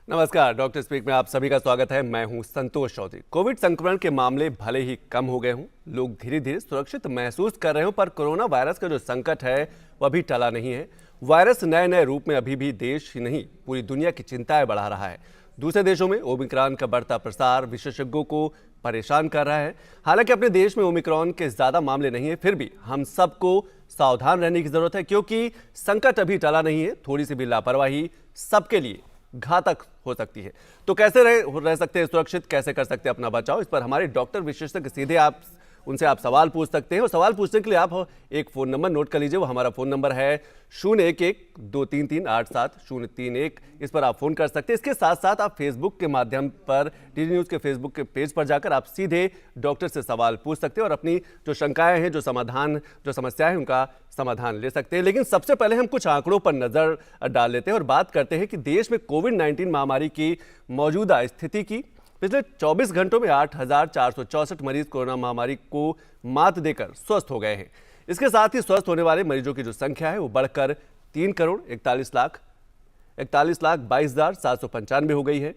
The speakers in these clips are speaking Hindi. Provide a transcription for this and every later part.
नमस्कार, डॉक्टर स्पीक में आप सभी का स्वागत है। मैं हूं संतोष चौधरी। कोविड संक्रमण के मामले भले ही कम हो गए हों, लोग धीरे धीरे सुरक्षित महसूस कर रहे हो, पर कोरोना वायरस का जो संकट है वह अभी टला नहीं है। वायरस नए नए रूप में अभी भी देश ही नहीं पूरी दुनिया की चिंताएं बढ़ा रहा है। दूसरे देशों में ओमिक्रॉन का बढ़ता प्रसार विशेषज्ञों को परेशान कर रहा है। हालांकि अपने देश में ओमिक्रॉन के ज्यादा मामले नहीं है, फिर भी हम सबको सावधान रहने की जरूरत है, क्योंकि संकट अभी टला नहीं है। थोड़ी सी भी लापरवाही सबके लिए घातक हो सकती है। तो कैसे रह सकते हैं सुरक्षित, कैसे कर सकते हैं अपना बचाव, इस पर हमारे डॉक्टर विशेषज्ञ सीधे आप उनसे आप सवाल पूछ सकते हैं। और सवाल पूछने के लिए आप एक फ़ोन नंबर नोट कर लीजिए। वो हमारा फ़ोन नंबर है 011233873031। इस पर आप फ़ोन कर सकते हैं। इसके साथ साथ आप फेसबुक के माध्यम पर, डीडी न्यूज़ के फेसबुक के पेज पर जाकर आप सीधे डॉक्टर से सवाल पूछ सकते हैं और अपनी जो शंकाएं हैं, जो समस्याएं हैं, उनका समाधान ले सकते हैं। लेकिन सबसे पहले हम कुछ आंकड़ों पर नज़र डाल लेते हैं और बात करते हैं कि देश में कोविड-19 महामारी की मौजूदा स्थिति की। पिछले 24 घंटों में 8,464 मरीज कोरोना महामारी को मात देकर स्वस्थ हो गए हैं। इसके साथ ही स्वस्थ होने वाले मरीजों की जो संख्या है वो बढ़कर 3,41,22,795 हो गई है।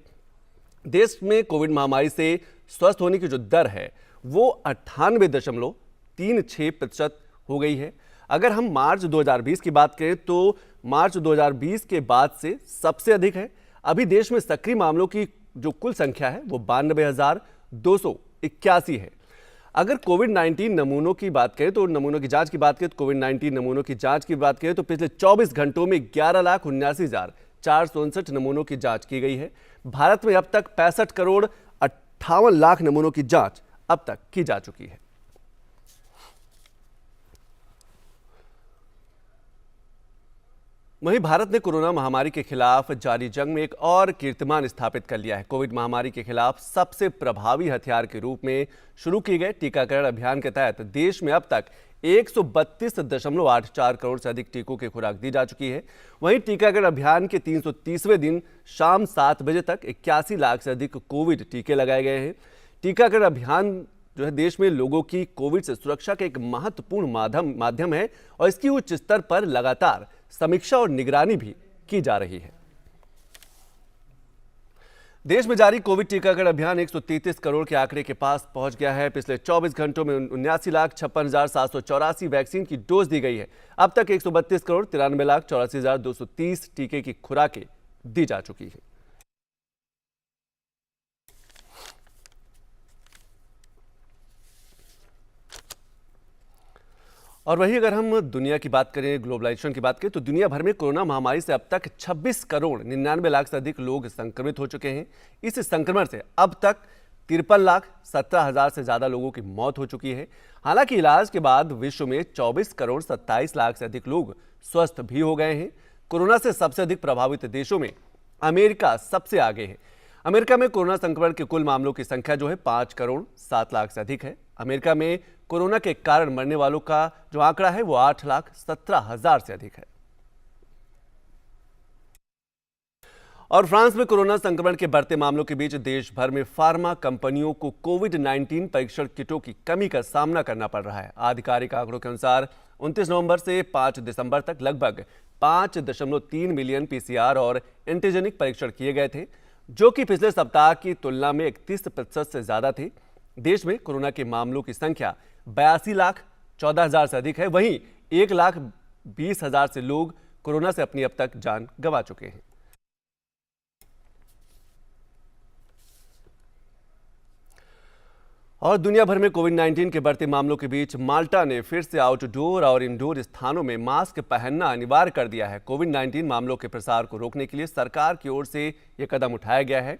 देश में कोविड महामारी से स्वस्थ होने की जो दर है वो 98.36% हो गई है। अगर हम मार्च 2020 की बात करें तो मार्च 2020 के बाद से सबसे अधिक है। अभी देश में सक्रिय मामलों की जो कुल संख्या है वो 92,281 है। अगर कोविड-19 नमूनों की बात करें तो नमूनों की जांच की बात करें तो कोविड-19 नमूनों की जांच की बात करें तो पिछले 24 घंटों में 11,79,459 नमूनों की जांच की गई है। भारत में अब तक 65,58,00,000 नमूनों की जांच अब तक की जा चुकी है। वहीं भारत ने कोरोना महामारी के खिलाफ जारी जंग में एक और कीर्तिमान स्थापित कर लिया है। कोविड महामारी के खिलाफ सबसे प्रभावी हथियार के रूप में शुरू किए गए टीकाकरण अभियान के तहत देश में अब तक 132.84 करोड़ से अधिक टीकों की खुराक दी जा चुकी है। वहीं टीकाकरण अभियान के 330वें दिन शाम 7 बजे तक 81 लाख से अधिक कोविड टीके लगाए गए हैं। टीकाकरण अभियान जो है देश में लोगों की कोविड से सुरक्षा का एक महत्वपूर्ण माध्यम है और इसकी उच्च स्तर पर लगातार समीक्षा और निगरानी भी की जा रही है। देश में जारी कोविड टीकाकरण अभियान 133 करोड़ के आंकड़े के पास पहुंच गया है। पिछले 24 घंटों में 79,56,784 वैक्सीन की डोज दी गई है। अब तक 132,93,84,230 टीके की खुराकें दी जा चुकी है। और वहीं अगर हम दुनिया की बात करें, ग्लोबलाइजेशन की बात करें, तो दुनिया भर में कोरोना महामारी से अब तक 26 करोड़ 99 लाख से अधिक लोग संक्रमित हो चुके हैं। इस संक्रमण से अब तक 53,17,000 से ज्यादा लोगों की मौत हो चुकी है। हालांकि इलाज के बाद विश्व में 24 करोड़ 27 लाख से अधिक लोग स्वस्थ भी हो गए हैं। कोरोना से सबसे अधिक प्रभावित देशों में अमेरिका सबसे आगे है। अमेरिका में कोरोना संक्रमण के कुल मामलों की संख्या जो है 5 करोड़ 7 लाख से अधिक है। अमेरिका में कोरोना के कारण मरने वालों का जो आंकड़ा है वो 8,17,000 से अधिक है। और फ्रांस में कोरोना संक्रमण के बढ़ते मामलों के बीच देश भर में फार्मा कंपनियों को कोविड-19 परीक्षण किटों की कमी का सामना करना पड़ रहा है। आधिकारिक आंकड़ों के अनुसार 29 नवंबर से 5 दिसंबर तक लगभग 5.3 मिलियन पीसीआर और एंटीजेनिक परीक्षण किए गए थे, जो कि पिछले सप्ताह की तुलना में 31% से ज्यादा थे। देश में कोरोना के मामलों की संख्या 82,14,000 से अधिक है। वहीं 1,20,000 से लोग कोरोना से अपनी अब तक जान गंवा चुके हैं। और दुनिया भर में कोविड-19 के बढ़ते मामलों के बीच माल्टा ने फिर से आउटडोर और इंडोर स्थानों में मास्क पहनना अनिवार्य कर दिया है। कोविड-19 मामलों के प्रसार को रोकने के लिए सरकार की ओर से यह कदम उठाया गया है।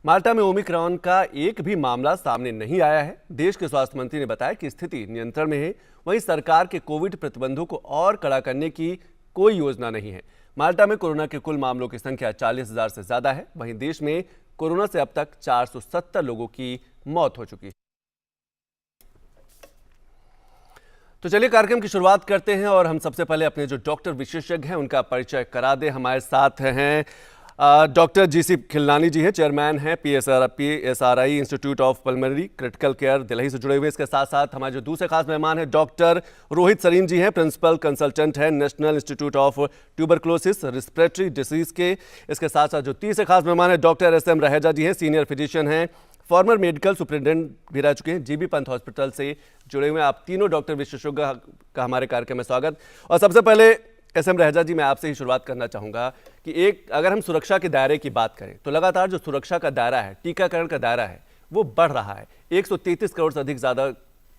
माल्टा में ओमिक्रॉन का एक भी मामला सामने नहीं आया है। देश के स्वास्थ्य मंत्री ने बताया कि स्थिति नियंत्रण में है। वहीं सरकार के कोविड प्रतिबंधों को और कड़ा करने की कोई योजना नहीं है। माल्टा में कोरोना के कुल मामलों की संख्या 40,000 से ज्यादा है। वहीं देश में कोरोना से अब तक 470 लोगों की मौत हो चुकी है। तो चलिए कार्यक्रम की शुरुआत करते हैं और हम सबसे पहले अपने जो डॉक्टर विशेषज्ञ हैं उनका परिचय करा दें। हमारे साथ हैं डॉक्टर जीसी खिलनानी जी हैं, चेयरमैन हैं PSRI institute of pulmonary critical care Delhi से जुड़े हुए। इसके साथ साथ हमारे जो दूसरे खास मेहमान हैं डॉक्टर रोहित सरीन जी हैं, प्रिंसिपल कंसल्टेंट हैं national institute of tuberculosis respiratory disease के। इसके साथ साथ जो तीसरे खास मेहमान हैं डॉक्टर एसएम रहेजा जी हैं, सीनियर फिजिशियन हैं, फॉर्मर मेडिकल सुपरिटेंडेंट भी रह चुके हैं, जीबी पंत हॉस्पिटल से जुड़े हुए हैं। आप तीनों डॉक्टर विशेषज्ञ का हमारे कार्यक्रम में स्वागत। और सबसे पहले एसएम रहेजा जी, मैं आपसे ही शुरुआत करना चाहूँगा कि अगर हम सुरक्षा के दायरे की बात करें तो लगातार जो सुरक्षा का दायरा है, टीकाकरण का दायरा है, वो बढ़ रहा है। 133 करोड़ से अधिक ज़्यादा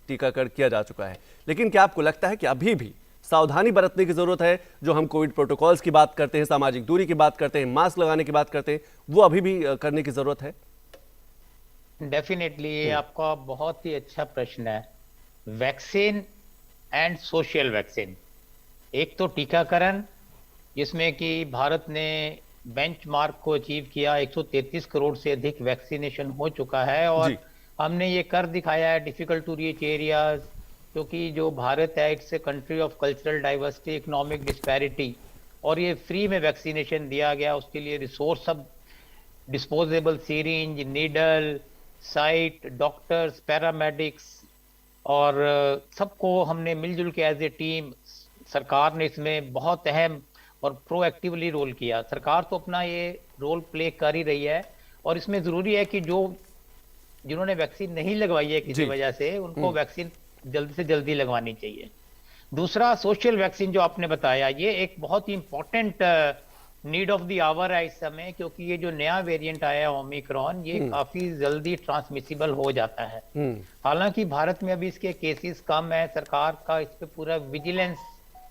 टीकाकरण किया जा चुका है। लेकिन क्या आपको लगता है कि अभी भी सावधानी बरतने की ज़रूरत है? जो हम कोविड प्रोटोकॉल्स की बात करते हैं, सामाजिक दूरी की बात करते हैं, मास्क लगाने की बात करते हैं, वो अभी भी करने की ज़रूरत है? डेफिनेटली, ये आपका बहुत ही अच्छा प्रश्न है। वैक्सीन एंड सोशल वैक्सीन, एक तो टीकाकरण जिसमें कि भारत ने बेंचमार्क को अचीव किया, 133 करोड़ से अधिक वैक्सीनेशन हो चुका है और हमने ये कर दिखाया है डिफिकल्ट टू रीच एरियाज, क्योंकि जो भारत है it's a country of cultural diversity, economic disparity, और ये फ्री में वैक्सीनेशन दिया गया। उसके लिए रिसोर्स सब, disposable syringe, needle, site, doctors, paramedics, और सबको हमने मिलजुल के एज ए टीम, सरकार ने इसमें बहुत अहम और प्रोएक्टिवली रोल किया। सरकार तो अपना ये रोल प्ले कर ही रही है और इसमें जरूरी है कि जिन्होंने वैक्सीन नहीं लगवाई है किसी वजह से, उनको वैक्सीन जल्दी से जल्दी लगवानी चाहिए। दूसरा, सोशल वैक्सीन जो आपने बताया, ये एक बहुत ही important need of the hour है इस समय, क्योंकि ये जो नया वेरिएंट आया है ओमिक्रॉन, ये काफी जल्दी ट्रांसमिसिबल हो जाता है। हालांकि भारत में अभी इसके केसेस कम है, सरकार का इस पे पूरा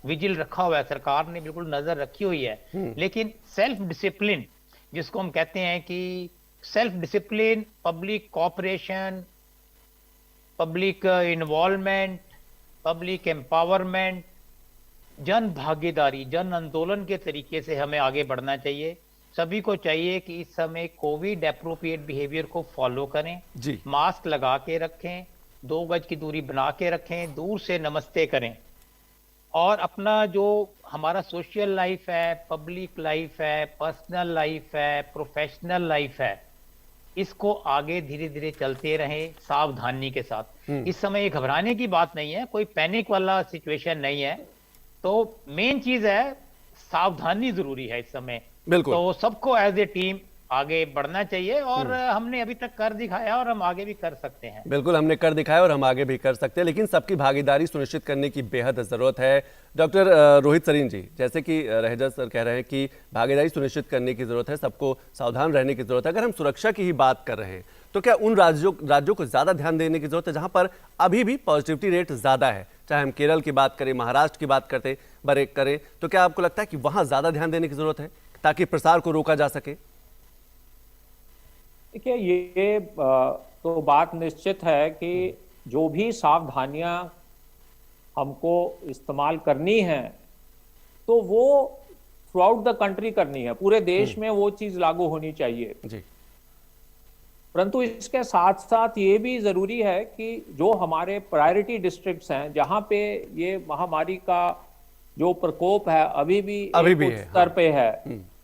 विजिल रखा हुआ है, सरकार ने बिल्कुल नजर रखी हुई है। लेकिन सेल्फ डिसिप्लिन, जिसको हम कहते हैं कि self discipline, public cooperation, public involvement, public empowerment, जन भागीदारी, जन आंदोलन के तरीके से हमें आगे बढ़ना चाहिए। सभी को चाहिए कि इस समय कोविड एप्रोप्रिएट बिहेवियर को फॉलो करें, मास्क लगा के रखें, 2 गज की दूरी बना के रखें, दूर से नमस्ते करें, और अपना जो हमारा सोशल लाइफ है, पब्लिक लाइफ है, पर्सनल लाइफ है, प्रोफेशनल लाइफ है, इसको आगे धीरे धीरे चलते रहें सावधानी के साथ। इस समय ये घबराने की बात नहीं है, कोई पैनिक वाला सिचुएशन नहीं है। तो मेन चीज है सावधानी जरूरी है इस समय। बिल्कुल। तो सबको एज ए टीम आगे बढ़ना चाहिए और हमने अभी तक कर दिखाया और हम आगे भी कर सकते हैं। बिल्कुल, हमने कर दिखाया और हम आगे भी कर सकते हैं, लेकिन सबकी भागीदारी सुनिश्चित करने की बेहद जरूरत है। डॉक्टर रोहित सरीन जी, जैसे कि रहेजा सर कह रहे हैं कि भागीदारी सुनिश्चित करने की जरूरत है, सबको सावधान रहने की जरूरत है। अगर हम सुरक्षा की ही बात कर रहे हैं तो क्या उन राज्यों को ज्यादा ध्यान देने की जरूरत है जहां पर अभी भी पॉजिटिविटी रेट ज्यादा है? चाहे हम केरल की बात करें, महाराष्ट्र की बात करें, तो क्या आपको लगता है कि वहां ज्यादा ध्यान देने की जरूरत है ताकि प्रसार को रोका जा सके? देखिए, ये तो बात निश्चित है कि जो भी सावधानियां हमको इस्तेमाल करनी है तो वो थ्रू आउट द कंट्री करनी है, पूरे देश में वो चीज लागू होनी चाहिए जी। परंतु इसके साथ साथ ये भी जरूरी है कि जो हमारे प्रायोरिटी डिस्ट्रिक्ट्स हैं, जहां पे ये महामारी का जो प्रकोप है अभी भी उच्च स्तर पे है,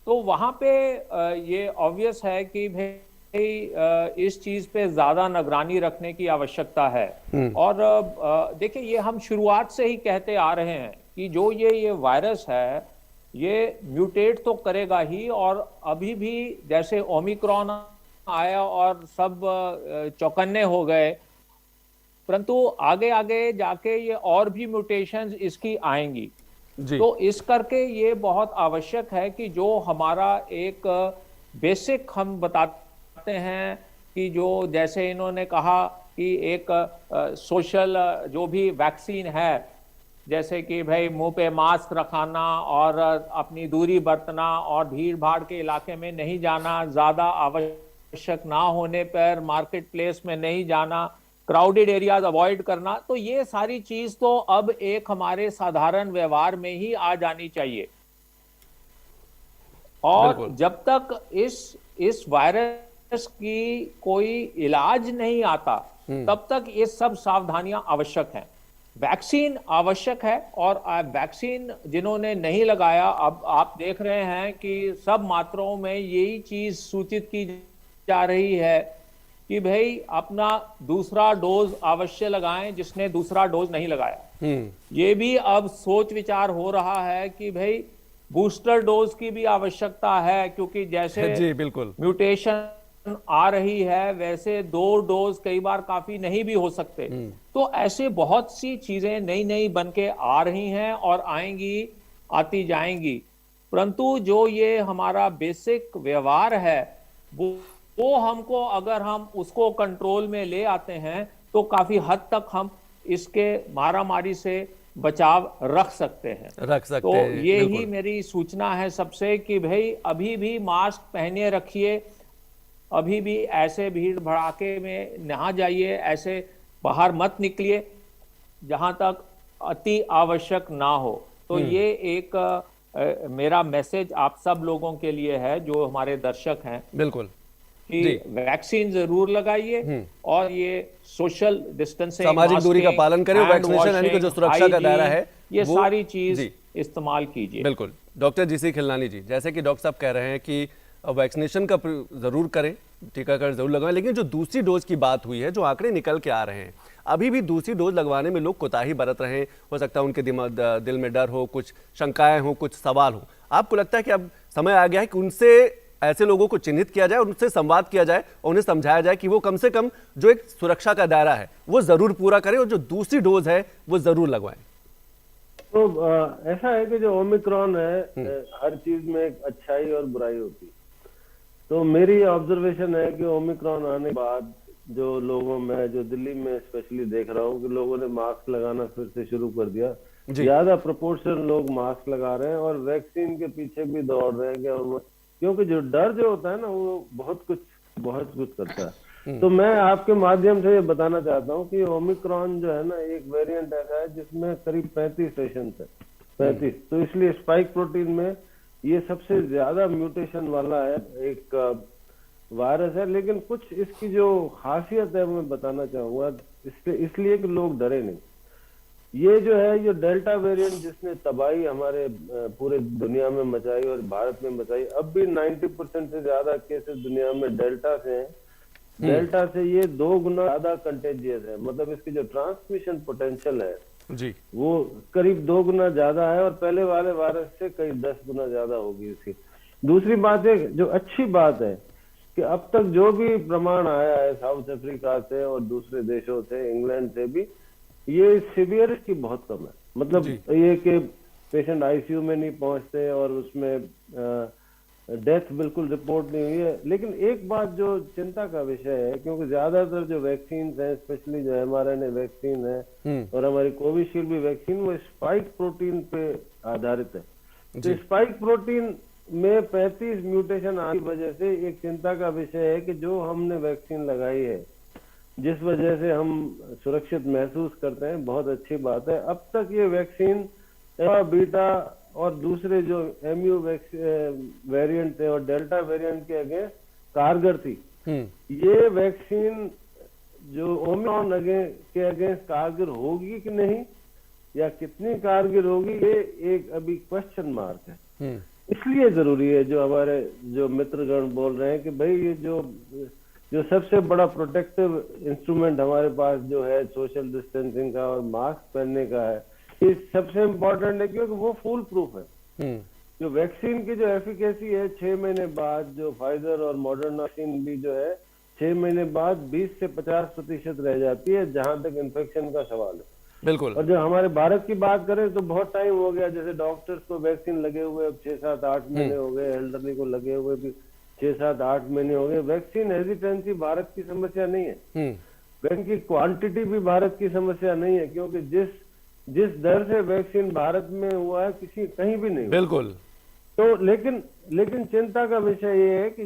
तो वहां पे ये ऑब्वियस है कि भाई इस चीज पे ज्यादा निगरानी रखने की आवश्यकता है। और देखिए, ये हम शुरुआत से ही कहते आ रहे हैं कि जो ये वायरस है ये म्यूटेट तो करेगा ही, और अभी भी जैसे ओमिक्रॉन आया और सब चौकन्ने हो गए, परंतु आगे आगे जाके ये और भी म्यूटेशंस इसकी आएंगी जी। तो इस करके ये बहुत आवश्यक है कि जो हमारा एक बेसिक हम बताते हैं कि जो जैसे इन्होंने कहा कि एक सोशल जो भी वैक्सीन है, जैसे कि भाई मुंह पे मास्क रखाना और अपनी दूरी बरतना और भीड़ भाड़ के इलाके में नहीं जाना, ज्यादा आवश्यक ना होने पर मार्केट प्लेस में नहीं जाना, क्राउडेड एरियाज अवॉइड करना, तो ये सारी चीज तो अब एक हमारे साधारण व्यवहार में ही आ जानी चाहिए। और जब तक इस वायरस की कोई इलाज नहीं आता तब तक ये सब सावधानियां आवश्यक हैं। वैक्सीन आवश्यक है, और वैक्सीन जिन्होंने नहीं लगाया, अब आप देख रहे हैं कि सब मात्राओं में यही चीज सूचित की जा रही है कि भाई अपना दूसरा डोज अवश्य लगाएं जिसने दूसरा डोज नहीं लगाया। ये भी अब सोच विचार हो रहा है कि भाई बूस्टर डोज की भी आवश्यकता है, क्योंकि जैसे जी बिल्कुल म्यूटेशन आ रही है वैसे 2 डोज कई बार काफी नहीं भी हो सकते। तो ऐसे बहुत सी चीजें नई नई बन के आ रही हैं और आएंगी, आती जाएंगी, परंतु जो ये हमारा बेसिक व्यवहार है वो हमको, अगर हम उसको कंट्रोल में ले आते हैं तो काफी हद तक हम इसके मारामारी से बचाव रख सकते हैं। तो ये ही मेरी सूचना है सबसे कि भाई अभी भी मास्क पहने रखिए, अभी भी ऐसे भीड़ भड़ाके में ना जाइए, ऐसे बाहर मत निकलिए जहां तक अति आवश्यक ना हो। तो ये एक मेरा मैसेज आप सब लोगों के लिए है जो हमारे दर्शक हैं, बिल्कुल कि वैक्सीन जरूर लगाइए और ये सोशल डिस्टेंसिंग, सामाजिक दूरी का पालन करें, वैक्सीनेशन यानी कि जो सुरक्षा का दायरा है ये सारी चीज इस्तेमाल कीजिए। बिल्कुल। डॉक्टर जीसी खिलनानी जी, जैसे कि डॉक्टर साहब कह रहे हैं कि वैक्सीनेशन का जरूर करें, टीकाकरण जरूर लगवाएं, लेकिन जो दूसरी डोज की बात हुई है, जो आंकड़े निकल के आ रहे हैं, अभी भी दूसरी डोज लगवाने में लोग कोताही बरत रहे हैं। हो सकता है उनके दिल में डर हो, कुछ शंकाएं हो, कुछ सवाल हो। आपको लगता है कि अब समय आ गया है कि उनसे, ऐसे लोगों को चिन्हित किया जाए, उनसे संवाद किया जाए और उन्हें समझाया जाए कि वो कम से कम जो एक सुरक्षा का दायरा है वो जरूर पूरा करें और जो दूसरी डोज है वो जरूर लगवाएं? तो ऐसा है कि जो ओमिक्रॉन है, हर चीज में एक अच्छाई और बुराई होती है। तो मेरी ऑब्जर्वेशन है कि ओमिक्रॉन आने के बाद जो लोगों में, जो दिल्ली में स्पेशली देख रहा हूँ कि लोगों ने मास्क लगाना फिर से शुरू कर दिया। ज्यादा प्रोपोर्शन लोग मास्क लगा रहे हैं और वैक्सीन के पीछे भी दौड़ रहे हैं, क्योंकि जो डर जो होता है ना वो बहुत कुछ करता है। तो मैं आपके माध्यम से ये बताना चाहता हूँ कि ओमिक्रॉन जो है ना, एक वेरिएंट ऐसा है जिसमें करीब 35 सेशन है, 35। तो इसलिए स्पाइक प्रोटीन में ये सबसे ज्यादा म्यूटेशन वाला है, एक वायरस है। लेकिन कुछ इसकी जो खासियत है मैं बताना चाहूंगा, इसलिए कि लोग डरे नहीं। ये जो है, ये डेल्टा वेरिएंट जिसने तबाही हमारे पूरे दुनिया में मचाई और भारत में मचाई, अब भी 90% से ज्यादा केसेस दुनिया में डेल्टा से हैं। डेल्टा से ये 2 गुना ज्यादा कंटेजियस है, मतलब इसकी जो ट्रांसमिशन पोटेंशियल है जी, वो करीब 2 गुना ज्यादा है और पहले वाले वायरस से कई 10 गुना ज्यादा होगी इसकी। दूसरी बात है, जो अच्छी बात है कि अब तक जो भी प्रमाण आया है साउथ अफ्रीका से और दूसरे देशों से, इंग्लैंड से भी, ये सीवियरिटी बहुत कम है। मतलब ये कि पेशेंट आईसीयू में नहीं पहुंचते और उसमें डेथ बिल्कुल रिपोर्ट नहीं हुई है। लेकिन एक बात जो चिंता का विषय है, क्योंकि ज्यादातर जो वैक्सीन है, स्पेशली जो mRNA वैक्सीन है और हमारी कोविशील्ड भी वैक्सीन, वो स्पाइक प्रोटीन पे आधारित है। तो स्पाइक प्रोटीन में 35 म्यूटेशन आने की वजह से एक चिंता का विषय है कि जो हमने वैक्सीन लगाई है, जिस वजह से हम सुरक्षित महसूस करते हैं, बहुत अच्छी बात है। अब तक ये वैक्सीन अल्फा, बीटा और दूसरे जो MU वेरिएंट थे और डेल्टा वेरिएंट के अगेंस्ट कारगर थी। ये वैक्सीन जो ओमिक्रॉन के अगेंस्ट कारगर होगी कि नहीं, या कितनी कारगर होगी, ये एक अभी क्वेश्चन मार्क है। इसलिए जरूरी है, जो हमारे जो मित्रगण बोल रहे हैं कि भाई ये जो सबसे बड़ा प्रोटेक्टिव इंस्ट्रूमेंट हमारे पास जो है सोशल डिस्टेंसिंग का और मास्क पहनने का है, ये सबसे इम्पोर्टेंट है, क्योंकि वो फुल प्रूफ है। जो वैक्सीन की जो एफिकेसी है 6 महीने बाद, जो फाइजर और मॉडर्ना वैक्सीन भी जो है 6 महीने बाद 20 से 50% रह जाती है, जहां तक इन्फेक्शन का सवाल है। बिल्कुल। और जब हमारे भारत की बात करें तो बहुत टाइम हो गया, जैसे डॉक्टर्स को वैक्सीन लगे हुए अब 6-7-8 महीने हो गए, एल्डरली को लगे हुए भी 6-7-8 महीने हो गए। वैक्सीन हेजिटेंसी भारत की समस्या नहीं है, वैक्सीन की क्वांटिटी भी भारत की समस्या नहीं है, क्योंकि जिस दर से वैक्सीन भारत में हुआ है कहीं भी नहीं। बिल्कुल। तो लेकिन चिंता का विषय ये है कि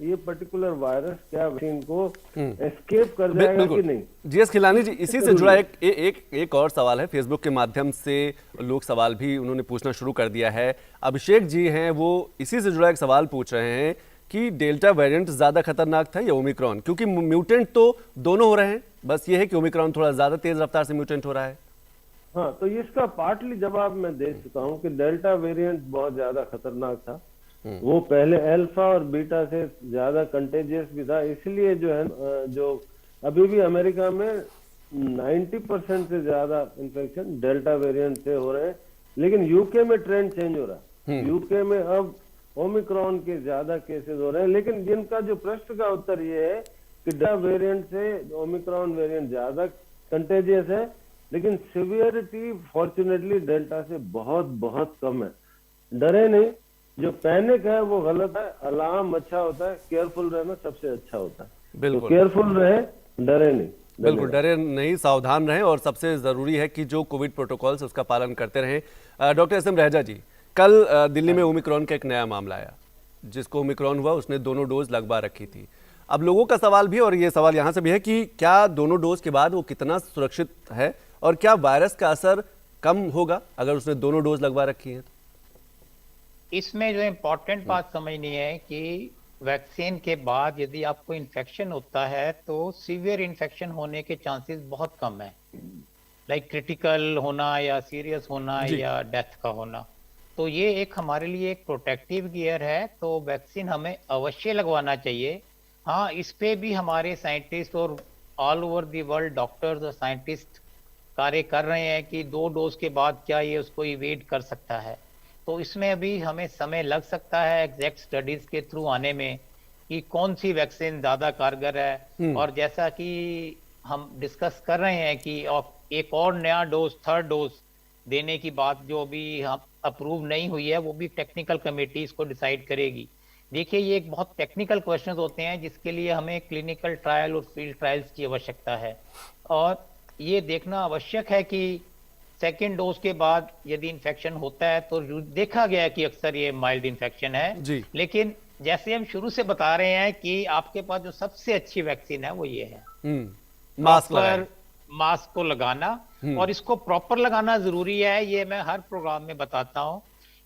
ये पर्टिकुलर वायरस क्या वैक्सीन को एस्केप कर जाएगा कि नहीं। जीएस खिलानी जी, इसी से जुड़ा एक और सवाल है। फेसबुक के माध्यम से लोग सवाल भी उन्होंने पूछना शुरू कर दिया है। अभिषेक जी हैं, वो इसी से जुड़ा एक सवाल पूछ रहे हैं कि डेल्टा वेरिएंट ज्यादा खतरनाक था या ओमिक्रॉन, क्योंकि म्यूटेंट तो दोनों हो रहे हैं, बस ये है कि ओमिक्रॉन थोड़ा ज्यादा तेज रफ्तार से म्यूटेंट हो रहा है। हाँ, तो इसका पार्टली जवाब मैं दे चुका हूँ कि डेल्टा वेरिएंट बहुत ज्यादा खतरनाक था। वो पहले अल्फा और बीटा से ज्यादा कंटेजियस भी था, इसलिए जो है जो अभी भी अमेरिका में 90% से ज्यादा इन्फेक्शन डेल्टा वेरिएंट से हो रहे हैं। लेकिन यूके में ट्रेंड चेंज हो रहा है। यूके में अब ओमिक्रॉन के ज्यादा केसेस हो रहे हैं। लेकिन जिनका जो प्रश्न का उत्तर ये है कि डेल्टा वेरिएंट से ओमिक्रॉन वेरिएंट ज्यादा कंटेजियस है, लेकिन सिवियरिटी फॉर्चुनेटली डेल्टा से बहुत बहुत कम है। डरे नहीं, जो पैनिक है वो गलत है। अलार्म अच्छा होता है, केयरफुल रहना सबसे अच्छा होता है। बिल्कुल, तो केयरफुल रहे, डरे नहीं। बिल्कुल डरे नहीं, सावधान रहें और सबसे ज़रूरी है कि जो कोविड प्रोटोकॉल्स उसका पालन करते रहें। डॉक्टर एस एम रहेजा जी, कल दिल्ली में ओमिक्रॉन का एक नया मामला आया। जिसको ओमिक्रॉन हुआ उसने दोनों डोज लगवा रखी थी। अब लोगों का सवाल भी, और ये सवाल यहाँ से भी है कि क्या दोनों डोज के बाद वो कितना सुरक्षित है और क्या वायरस का असर कम होगा अगर उसने दोनों डोज लगवा रखी है? इसमें जो इम्पोर्टेंट बात समझनी है कि वैक्सीन के बाद यदि आपको इन्फेक्शन होता है तो सीवियर इन्फेक्शन होने के चांसेस बहुत कम है, लाइक क्रिटिकल होना या सीरियस होना या डेथ का होना। तो ये एक हमारे लिए एक प्रोटेक्टिव गियर है, तो वैक्सीन हमें अवश्य लगवाना चाहिए। हाँ, इस पे भी हमारे साइंटिस्ट और all over the world doctors और साइंटिस्ट कार्य कर रहे हैं कि 2 डोज के बाद क्या ये उसको इवेड कर सकता है। तो इसमें अभी हमें समय लग सकता है एग्जैक्ट स्टडीज के थ्रू आने में कि कौन सी वैक्सीन ज्यादा कारगर है। और जैसा कि हम डिस्कस कर रहे हैं कि एक और नया डोज, थर्ड डोज देने की बात जो अभी हम अप्रूव नहीं हुई है, वो भी टेक्निकल कमेटी इसको डिसाइड करेगी। देखिए, ये एक बहुत टेक्निकल क्वेश्चंस होते हैं जिसके लिए हमें क्लिनिकल ट्रायल और फील्ड ट्रायल्स की आवश्यकता है। और ये देखना आवश्यक है कि सेकेंड डोज के बाद यदि इन्फेक्शन होता है तो देखा गया है कि अक्सर ये माइल्ड इन्फेक्शन है। लेकिन जैसे हम शुरू से बता रहे हैं कि आपके पास जो सबसे अच्छी वैक्सीन है वो ये है मास्क को लगाना, और इसको प्रॉपर लगाना जरूरी है। ये मैं हर प्रोग्राम में बताता हूं।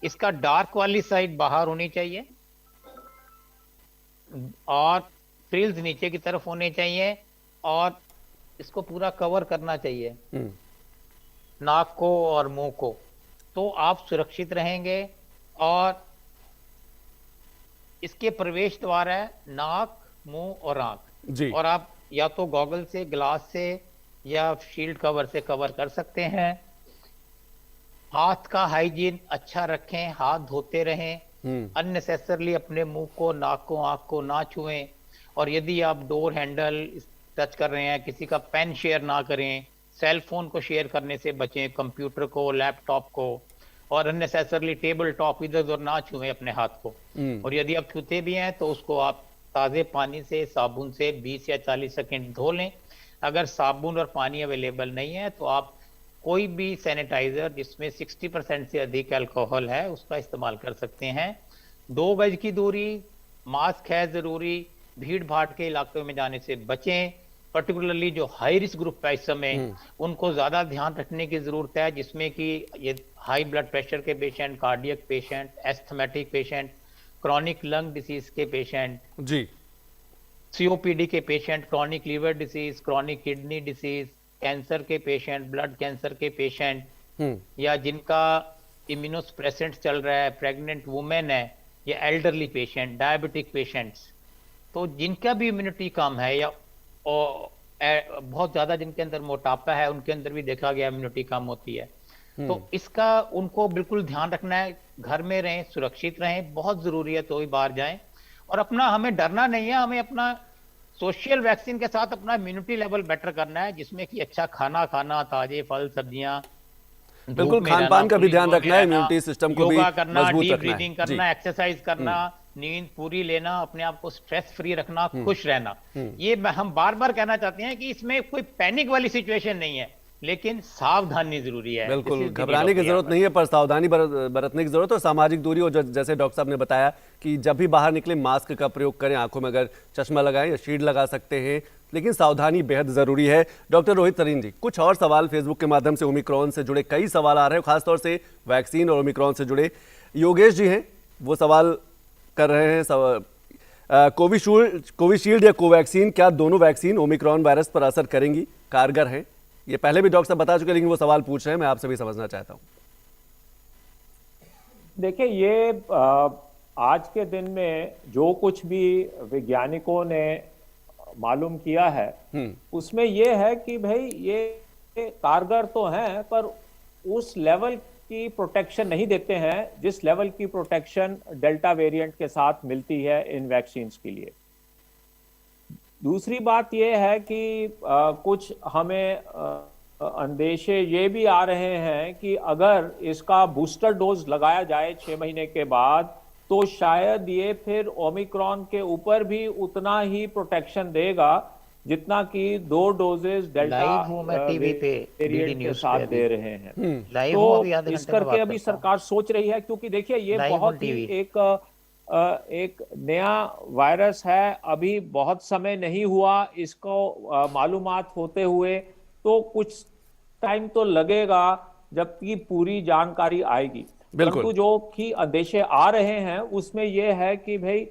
इसका डार्क वाली साइड बाहर होनी चाहिए और फ्रिल्स नीचे की तरफ होने चाहिए, और इसको पूरा कवर करना चाहिए नाक को और मुंह को, तो आप सुरक्षित रहेंगे। और इसके प्रवेश द्वार है नाक, मुंह और आंख, और आप या तो गॉगल से, ग्लास से या शील्ड कवर से कवर कर सकते हैं। हाथ का हाइजीन अच्छा रखें, हाथ धोते रहें, अननेसेसरली अपने मुंह को, नाक को, आंख को ना छुएं। और यदि आप डोर हैंडल टच कर रहे हैं, किसी का पेन शेयर ना करें, सेल फोन को शेयर करने से बचें, कंप्यूटर को, लैपटॉप को, और अननेसेसरली टेबल टॉप इधर उधर ना छुएं अपने हाथ को। और यदि आप छूते भी हैं तो उसको आप ताजे पानी से, साबुन से 20 या 40 सेकंड धो लें। अगर साबुन और पानी अवेलेबल नहीं है तो आप कोई भी सैनिटाइजर जिसमें 60% से अधिक अल्कोहल है उसका इस्तेमाल कर सकते हैं। 2 गज की दूरी, मास्क है जरूरी, भीड़ भाड़ के इलाकों में जाने से बचें। पर्टिकुलरली जो हाई रिस्क ग्रुप है इस समय, उनको ज्यादा ध्यान रखने की जरूरत है, जिसमें कि ये हाई ब्लड प्रेशर के patient, cardiac patient, asthmatic patient, chronic lung disease के पेशेंट, सीओपीडी के patient, chronic liver disease, chronic kidney disease, cancer के पेशेंट, ब्लड कैंसर के पेशेंट, या जिनका इम्यूनोसप्रेसेंट चल रहा है, प्रेग्नेंट वुमेन है, या एल्डरली पेशेंट, डायबिटिक पेशेंट्स। तो जिनका भी इम्यूनिटी कम है या बहुत ज्यादा जिनके अंदर मोटापा है, उनके अंदर भी देखा गया इम्यूनिटी कम होती है। तो इसका उनको बिल्कुल ध्यान रखना है। घर में रहें, सुरक्षित रहें, बहुत जरूरी है तो ही बाहर जाएं। और अपना हमें डरना नहीं है, हमें अपना सोशल वैक्सीन के साथ अपना इम्यूनिटी लेवल बेटर करना है, जिसमें कि अच्छा खाना खाना, ताजे फल सब्जियां, बिल्कुल खान पान का भी ध्यान रखना है, इम्यूनिटी सिस्टम को भी योगा करना, मजबूत डीप रखना ब्रीदिंग है। करना, एक्सरसाइज करना, नींद पूरी लेना, अपने आप को स्ट्रेस फ्री रखना, खुश रहना। ये हम बार बार कहना चाहते हैं कि इसमें कोई पैनिक वाली सिचुएशन नहीं है, लेकिन सावधानी जरूरी है। बिल्कुल घबराने की जरूरत नहीं है, पर सावधानी बरतने की जरूरत है। और सामाजिक दूरी, और जैसे डॉक्टर साहब ने बताया कि जब भी बाहर निकले मास्क का प्रयोग करें, आंखों में अगर चश्मा लगाएं या शील्ड लगा सकते हैं, लेकिन सावधानी बेहद जरूरी है। डॉक्टर रोहित तरीन जी, कुछ और सवाल फेसबुक के माध्यम से ओमिक्रॉन से जुड़े कई सवाल आ रहे हैं, खासतौर से वैक्सीन और ओमिक्रॉन से जुड़े। योगेश जी हैं, वो सवाल कर रहे हैं, कोविशील्ड या कोवैक्सीन, क्या दोनों वैक्सीन ओमिक्रॉन वायरस पर असर करेंगी, कारगर हैं? ये पहले भी डॉक्टर साहब बता चुके, लेकिन वो सवाल पूछ रहे हैं, मैं आपसे भी समझना चाहता हूँ। देखिए, ये आज के दिन में जो कुछ भी वैज्ञानिकों ने मालूम किया है उसमें ये है कि भाई ये कारगर तो हैं, पर उस लेवल की प्रोटेक्शन नहीं देते हैं जिस लेवल की प्रोटेक्शन डेल्टा वेरिएंट के साथ मिलती है इन वैक्सीन्स के लिए। दूसरी बात ये है कि कुछ हमें अंदेशे ये भी आ रहे हैं कि अगर इसका बूस्टर डोज लगाया जाए 6 महीने के बाद तो शायद ये फिर ओमिक्रॉन के ऊपर भी उतना ही प्रोटेक्शन देगा जितना कि 2 डोजेस डेल्टा वेरिएंट के साथ दे रहे हैं। तो इस करके अभी सरकार सोच रही है, क्योंकि देखिए ये बहुत ही एक नया वायरस है, अभी बहुत समय नहीं हुआ इसको मालूमात होते हुए, तो कुछ टाइम तो लगेगा जबकि पूरी जानकारी आएगी। परंतु जो कि अंदेशे आ रहे हैं उसमें यह है कि भाई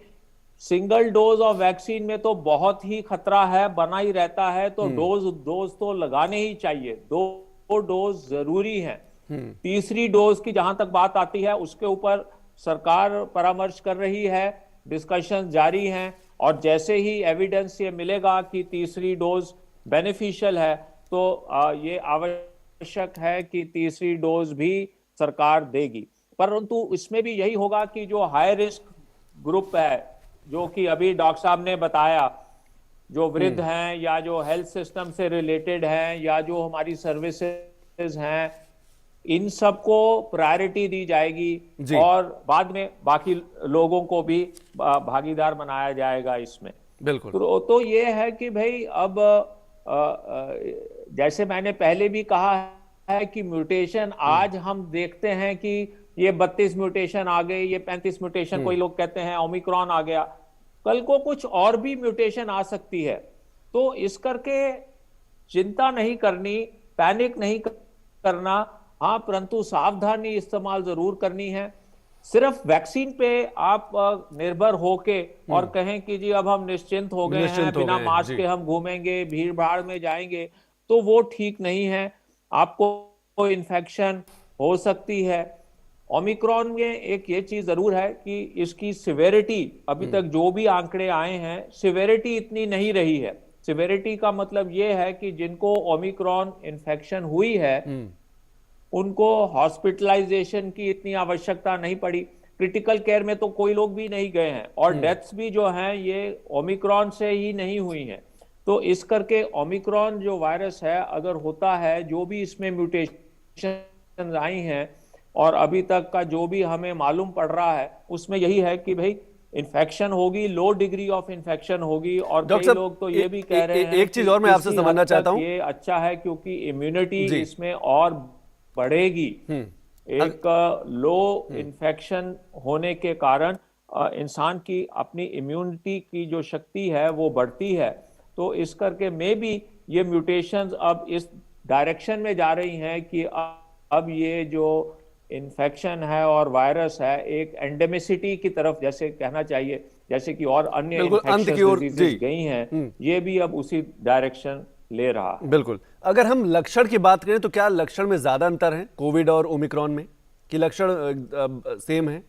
सिंगल डोज ऑफ वैक्सीन में तो बहुत ही खतरा है, बना ही रहता है, तो डोज तो लगाने ही चाहिए, 2 डोज जरूरी हैं। तीसरी डोज की जहां तक बात आती है उसके ऊपर सरकार परामर्श कर रही है, डिस्कशन जारी हैं, और जैसे ही एविडेंस ये मिलेगा कि तीसरी डोज बेनिफिशियल है तो ये आवश्यक है कि तीसरी डोज भी सरकार देगी। परंतु इसमें भी यही होगा कि जो हाई रिस्क ग्रुप है, जो कि अभी डॉक्टर साहब ने बताया, जो वृद्ध हैं या जो हेल्थ सिस्टम से रिलेटेड हैं या जो हमारी सर्विसेज हैं, इन सबको प्रायोरिटी दी जाएगी और बाद में बाकी लोगों को भी भागीदार बनाया जाएगा इसमें। बिल्कुल। तो ये है कि भाई अब जैसे मैंने पहले भी कहा है कि म्यूटेशन आज हम देखते हैं कि ये 32 म्यूटेशन आ गए, ये 35 म्यूटेशन कोई लोग कहते हैं, ओमिक्रॉन आ गया, कल को कुछ और भी म्यूटेशन आ सकती है। तो इस करके चिंता नहीं करनी, पैनिक नहीं करना, हाँ, परंतु सावधानी इस्तेमाल जरूर करनी है। सिर्फ वैक्सीन पे आप निर्भर होके और कहें कि जी अब हम निश्चिंत हो गए हैं, बिना मास्क के हम घूमेंगे, भीड़ भाड़ में जाएंगे, तो वो ठीक नहीं है, आपको इन्फेक्शन हो सकती है। ओमिक्रॉन में एक ये चीज जरूर है कि इसकी सिवेरिटी, अभी तक जो भी आंकड़े आए हैं, सिवेरिटी इतनी नहीं रही है। सिवेरिटी का मतलब ये है कि जिनको ओमिक्रॉन इन्फेक्शन हुई है उनको हॉस्पिटलाइजेशन की इतनी आवश्यकता नहीं पड़ी, क्रिटिकल केयर में तो कोई लोग भी नहीं गए हैं, और डेथ्स भी जो हैं ये ओमिक्रॉन से ही नहीं हुई हैं। तो इस करके ओमिक्रॉन जो वायरस है, अगर होता है, जो भी इसमें म्यूटेशन आई हैं और अभी तक का जो भी हमें मालूम पड़ रहा है, उसमें यही है कि भाई इन्फेक्शन होगी, लो डिग्री ऑफ इन्फेक्शन होगी, और कई लोग तो ये भी कह रहे हैं एक चीज और मैं आपसे समझना चाहता हूं, ये अच्छा है क्योंकि इम्यूनिटी इसमें और बढ़ेगी। एक लो इन्फेक्शन होने के कारण इंसान की अपनी इम्यूनिटी की जो शक्ति है वो बढ़ती है। तो इस करके में भी ये म्यूटेशंस अब इस डायरेक्शन में जा रही हैं कि अब ये जो इन्फेक्शन है और वायरस है एक एंडेमिसिटी की तरफ, जैसे कहना चाहिए, जैसे कि और अन्य इन्फेक्शियस डिजीजेस गई हैं, ये भी अब उसी डायरेक्शन ले रहा है। बिल्कुल। अगर हम लक्षण की बात करें तो क्या लक्षण में ज्यादा अंतर है कोविड और ओमिक्रॉन में, कि लक्षण सेम है?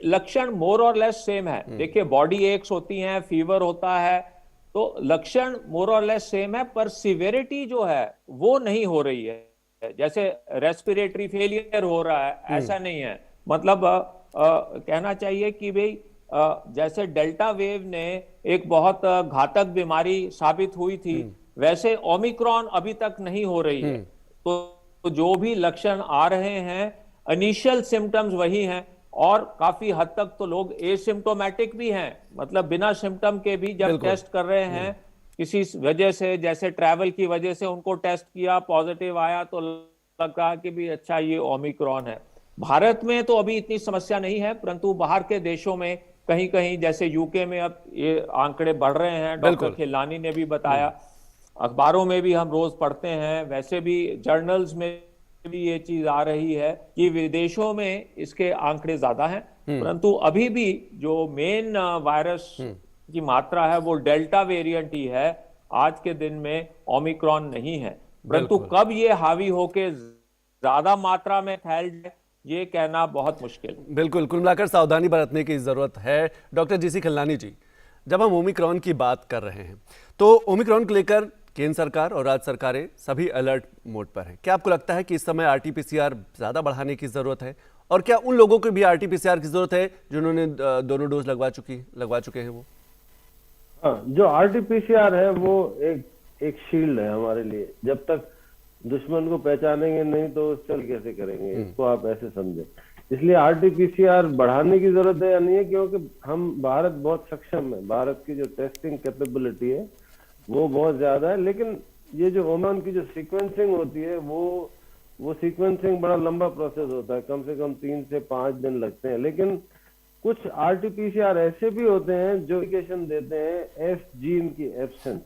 लक्षण मोर और लेस सेम है। देखिए, बॉडी एक्स होती हैं, फीवर होता है, तो लक्षण मोर और लेस सेम है, पर सिवियरिटी जो है वो नहीं हो रही है। जैसे रेस्पिरेटरी फेलियर हो रहा है, ऐसा नहीं है। मतलब कहना चाहिए कि भाई जैसे डेल्टा वेव ने एक बहुत घातक बीमारी साबित हुई थी, वैसे ओमिक्रॉन अभी तक नहीं हो रही है। तो जो भी लक्षण आ रहे हैं, इनिशियल सिम्टम्स वही हैं, और काफी हद तक तो लोग एसिम्प्टोमेटिक भी हैं, मतलब बिना सिम्टम के भी जब टेस्ट कर रहे हैं किसी वजह से, जैसे ट्रैवल की वजह से उनको टेस्ट किया, पॉजिटिव आया, तो लगा कि भी अच्छा ये ओमिक्रॉन है। भारत में तो अभी इतनी समस्या नहीं है, परंतु बाहर के देशों में कहीं कहीं, जैसे यूके में अब ये आंकड़े बढ़ रहे हैं, डॉक्टर खिलानी ने भी बताया, अखबारों में भी हम रोज पढ़ते हैं, वैसे भी जर्नल्स में भी ये चीज आ रही है कि विदेशों में इसके आंकड़े ज्यादा हैं, परंतु अभी भी जो मेन वायरस की मात्रा है वो डेल्टा वेरिएंट ही है, आज के दिन में ओमिक्रॉन नहीं है, परंतु बिल्कुल। कब ये हावी होके ज्यादा मात्रा में फैल जाए ये कहना बहुत मुश्किल है। बिल्कुल, कुल मिलाकर सावधानी बरतने की जरूरत है। डॉक्टर जीसी खलनानी जी, जब हम ओमिक्रॉन की बात कर रहे हैं तो ओमिक्रॉन को लेकर केंद्र सरकार और राज्य सरकारें सभी अलर्ट मोड पर हैं। क्या आपको लगता है कि इस समय आरटीपीसीआर ज्यादा बढ़ाने की जरूरत है, और क्या उन लोगों को भी आरटीपीसीआर की जरूरत है जिन्होंने दोनों डोज लगवा चुके हैं वो? हाँ, जो आरटीपीसीआर है वो एक शील्ड है हमारे लिए। जब तक दुश्मन को पहचानेंगे नहीं तो चल कैसे करेंगे, इसको आप ऐसे समझे। इसलिए आरटीपीसीआर बढ़ाने की जरूरत है या नहीं है, क्योंकि हम भारत बहुत सक्षम है, भारत की जो टेस्टिंग कैपेबिलिटी है वो बहुत ज्यादा है। लेकिन ये जो ओमिक्रॉन की जो सीक्वेंसिंग होती है वो सीक्वेंसिंग बड़ा लंबा प्रोसेस होता है, कम से कम 3 से 5 दिन लगते हैं। लेकिन कुछ आरटीपीसीआर ऐसे भी होते हैं जो इंडिकेशन देते हैं एस जीन की एब्सेंस।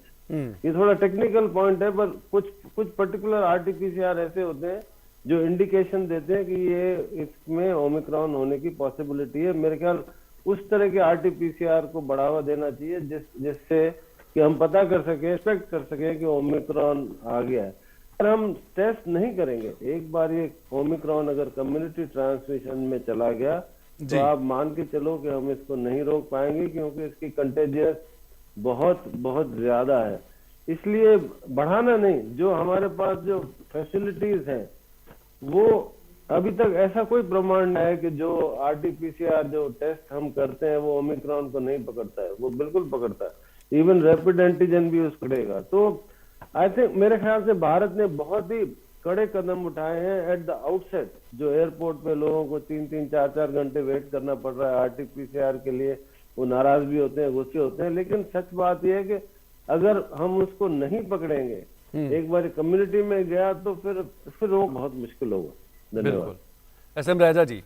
ये थोड़ा टेक्निकल पॉइंट है, पर कुछ पर्टिकुलर आरटीपीसीआर ऐसे होते हैं जो इंडिकेशन देते हैं कि ये इसमें ओमिक्रॉन होने की पॉसिबिलिटी है। मेरे ख्याल उस तरह के आरटीपीसीआर को बढ़ावा देना चाहिए जिससे कि हम पता कर सके, एक्सपेक्ट कर सके कि ओमिक्रॉन आ गया है। अगर हम टेस्ट नहीं करेंगे, एक बार ये ओमिक्रॉन अगर कम्युनिटी ट्रांसमिशन में चला गया तो आप मान के चलो कि हम इसको नहीं रोक पाएंगे, क्योंकि इसकी कंटेजियस बहुत बहुत ज्यादा है। इसलिए बढ़ाना नहीं, जो हमारे पास जो फैसिलिटीज हैं वो अभी तक ऐसा कोई प्रमाण नहीं है कि जो आरटीपीसीआर जो टेस्ट हम करते हैं वो ओमिक्रॉन को नहीं पकड़ता है। वो बिल्कुल पकड़ता है, इवन रैपिड एंटीजन भी उसको पकड़ेगा। तो आई थिंक मेरे ख्याल से भारत ने बहुत ही कड़े कदम उठाए हैं एट द आउटसेट। जो एयरपोर्ट पे लोगों को 3-3, 4-4 घंटे वेट करना पड़ रहा है आरटीपीसीआर के लिए, वो नाराज भी होते हैं, गुस्से होते हैं। लेकिन सच बात यह है कि अगर हम उसको नहीं पकड़ेंगे, एक बार कम्युनिटी में गया तो फिर रोक बहुत मुश्किल होगा। धन्यवाद। एसएम राजा जी,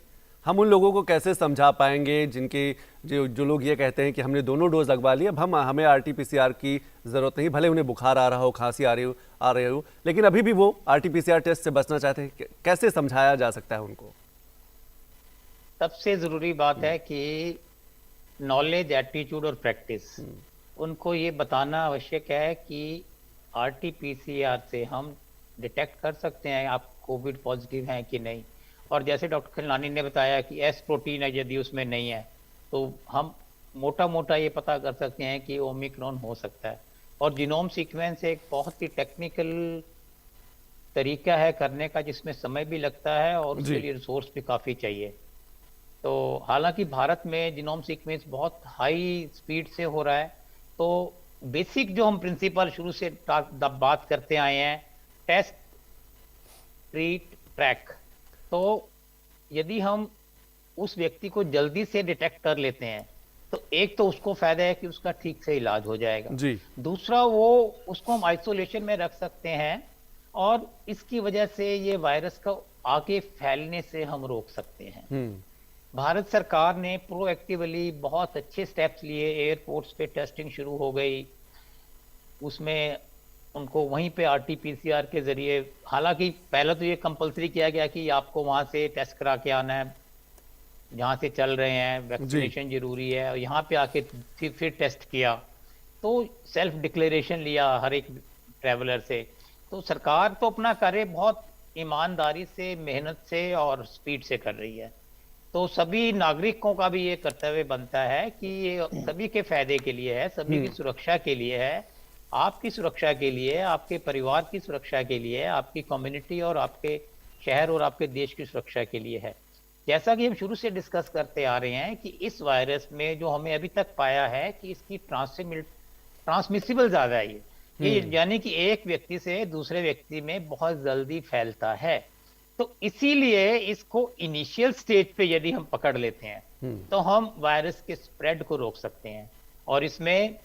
हम उन लोगों को कैसे समझा पाएंगे जिनके जो लोग ये कहते हैं कि हमने दोनों डोज लगवा लिए, अब हमें आरटीपीसीआर की जरूरत नहीं, भले उन्हें बुखार आ रहा हो, खांसी आ रही हो, लेकिन अभी भी वो आरटीपीसीआर टेस्ट से बचना चाहते हैं। कैसे समझाया जा सकता है उनको? सबसे जरूरी बात है कि नॉलेज, एटीट्यूड और प्रैक्टिस। उनको ये बताना आवश्यक है कि आरटीपीसीआर से हम डिटेक्ट कर सकते हैं आप कोविड पॉजिटिव हैं कि नहीं। और जैसे डॉक्टर खलनानी ने बताया कि एस प्रोटीन है, यदि उसमें नहीं है तो हम मोटा मोटा ये पता कर सकते हैं कि ओमिक्रॉन हो सकता है। और जीनोम सीक्वेंस एक बहुत ही टेक्निकल तरीका है करने का, जिसमें समय भी लगता है और उसके लिए रिसोर्स भी काफ़ी चाहिए। तो हालांकि भारत में जीनोम सीक्वेंस बहुत हाई स्पीड से हो रहा है। तो बेसिक जो हम प्रिंसिपल शुरू से बात करते आए हैं, टेस्ट, ट्रीट, ट्रैक। तो यदि हम उस व्यक्ति को जल्दी से डिटेक्ट कर लेते हैं तो एक तो उसको फायदा है कि उसका ठीक से इलाज हो जाएगा जी। दूसरा, वो उसको हम आइसोलेशन में रख सकते हैं और इसकी वजह से ये वायरस का आगे फैलने से हम रोक सकते हैं। भारत सरकार ने प्रोएक्टिवली बहुत अच्छे स्टेप्स लिए। एयरपोर्ट्स पे टेस्टिंग शुरू हो गई, उसमें उनको वहीं पे आरटीपीसीआर के जरिए, हालांकि पहले तो ये कंपलसरी किया गया कि आपको वहां से टेस्ट करा के आना है जहां से चल रहे हैं, वैक्सीनेशन जरूरी है, और यहाँ पे आके फिर टेस्ट किया, तो सेल्फ डिक्लेरेशन लिया हर एक ट्रैवलर से। तो सरकार तो अपना कार्य बहुत ईमानदारी से, मेहनत से और स्पीड से कर रही है। तो सभी नागरिकों का भी ये कर्तव्य बनता है कि ये सभी के फायदे के लिए है, सभी की सुरक्षा के लिए है, आपकी सुरक्षा के लिए, आपके परिवार की सुरक्षा के लिए, आपकी कम्युनिटी और आपके शहर और आपके देश की सुरक्षा के लिए है। जैसा कि हम शुरू से डिस्कस करते आ रहे हैं कि इस वायरस में जो हमें अभी तक पाया है कि इसकी ट्रांसमिसिबल ज्यादा है, ये यानी कि एक व्यक्ति से दूसरे व्यक्ति में बहुत जल्दी फैलता है। तो इसीलिए इसको इनिशियल स्टेज पे यदि हम पकड़ लेते हैं तो हम वायरस के स्प्रेड को रोक सकते हैं। और इसमें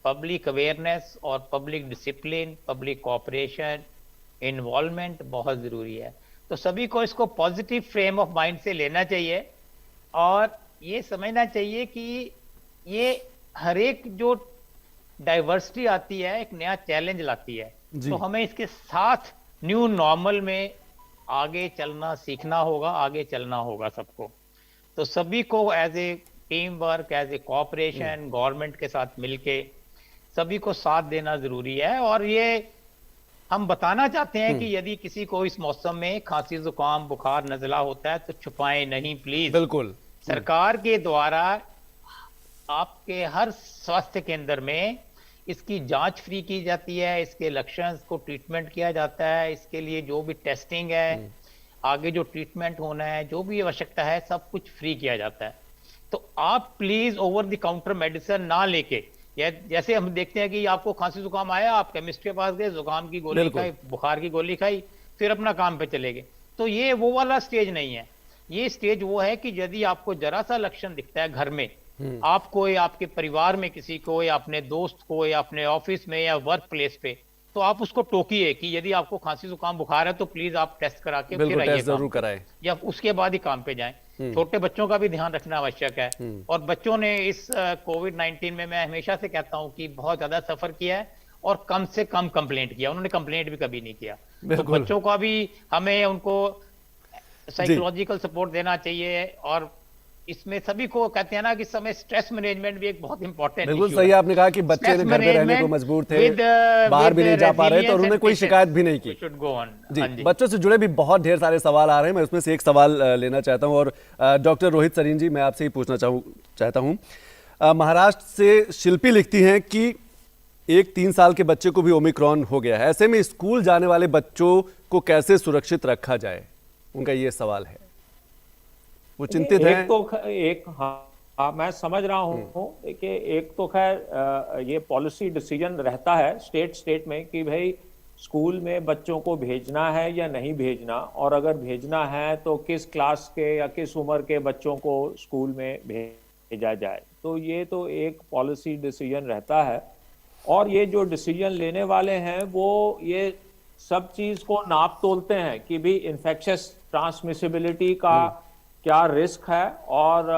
पब्लिक अवेयरनेस और public discipline, public cooperation, involvement बहुत जरूरी है। तो सभी को इसको पॉजिटिव फ्रेम ऑफ माइंड से लेना चाहिए और ये समझना चाहिए कि ये हर एक जो डाइवर्सिटी आती है एक नया चैलेंज लाती है, तो हमें इसके साथ न्यू नॉर्मल में आगे चलना सीखना होगा, आगे चलना होगा सबको। तो सभी को as a team work, as a cooperation, government के साथ मिलके सभी को साथ देना जरूरी है। और ये हम बताना चाहते हैं कि यदि किसी को इस मौसम में खांसी जुकाम बुखार नजला होता है तो छुपाएं नहीं प्लीज। बिल्कुल। सरकार के द्वारा आपके हर स्वास्थ्य केंद्र में इसकी जांच फ्री की जाती है, इसके लक्षण को ट्रीटमेंट किया जाता है, इसके लिए जो भी टेस्टिंग है, आगे जो ट्रीटमेंट होना है, जो भी आवश्यकता है, सब कुछ फ्री किया जाता है। तो आप please over the counter medicine ना लेके, जैसे हम देखते हैं कि आपको खांसी जुकाम आया, आप केमिस्ट के पास गए, जुकाम की गोली खाई, बुखार की गोली खाई, फिर अपना काम पे चले गए। तो ये वो वाला स्टेज नहीं है। ये स्टेज वो है कि यदि आपको जरा सा लक्षण दिखता है घर में, आपको या आपके परिवार में किसी को या अपने दोस्त को या अपने ऑफिस में या वर्क प्लेस पे, तो आप उसको टोकिए कि यदि आपको खांसी जुकाम बुखार है तो प्लीज आप टेस्ट करा के फिर आइए, जरूर कराएं, या उसके बाद ही काम पे जाएं। छोटे बच्चों का भी ध्यान रखना आवश्यक है। और बच्चों ने इस कोविड-19 में, मैं हमेशा से कहता हूं कि बहुत ज्यादा सफर किया है और कम से कम कंप्लेंट किया, उन्होंने कंप्लेंट भी कभी नहीं किया। तो बच्चों का भी हमें उनको साइकोलॉजिकल सपोर्ट देना चाहिए। और इसमें सभी को कहते हैं ना कि इस समय स्ट्रेस मैनेजमेंट भी एक बहुत इंपॉर्टेंट, बिल्कुल सही आपने कहा कि बच्चे घर में रहने को मजबूर थे, बाहर भी नहीं जा पा रहे थे और उन्होंने कोई शिकायत भी नहीं की। जी, बच्चों से जुड़े भी बहुत ढेर सारे सवाल आ रहे हैं, मैं उसमें से एक सवाल लेना चाहता हूं। और डॉक्टर रोहित सरीन जी, मैं आपसे ही पूछना चाहता हूं। महाराष्ट्र से शिल्पी लिखती हैं कि एक 3 साल के बच्चे को भी ओमिक्रॉन हो गया है, ऐसे में स्कूल जाने वाले बच्चों को कैसे सुरक्षित रखा जाए, उनका ये सवाल है, वो चिंतित हैं। हाँ, मैं समझ रहा हूँ कि एक तो खैर ये पॉलिसी डिसीजन रहता है स्टेट में कि भाई स्कूल में बच्चों को भेजना है या नहीं भेजना, और अगर भेजना है तो किस क्लास के या किस उम्र के बच्चों को स्कूल में भेजा जाए। तो ये तो एक पॉलिसी डिसीजन रहता है, और ये जो डिसीजन लेने वाले हैं वो ये सब चीज को नाप तोलते हैं कि भी इन्फेक्शियस ट्रांसमिसिबिलिटी का क्या रिस्क है और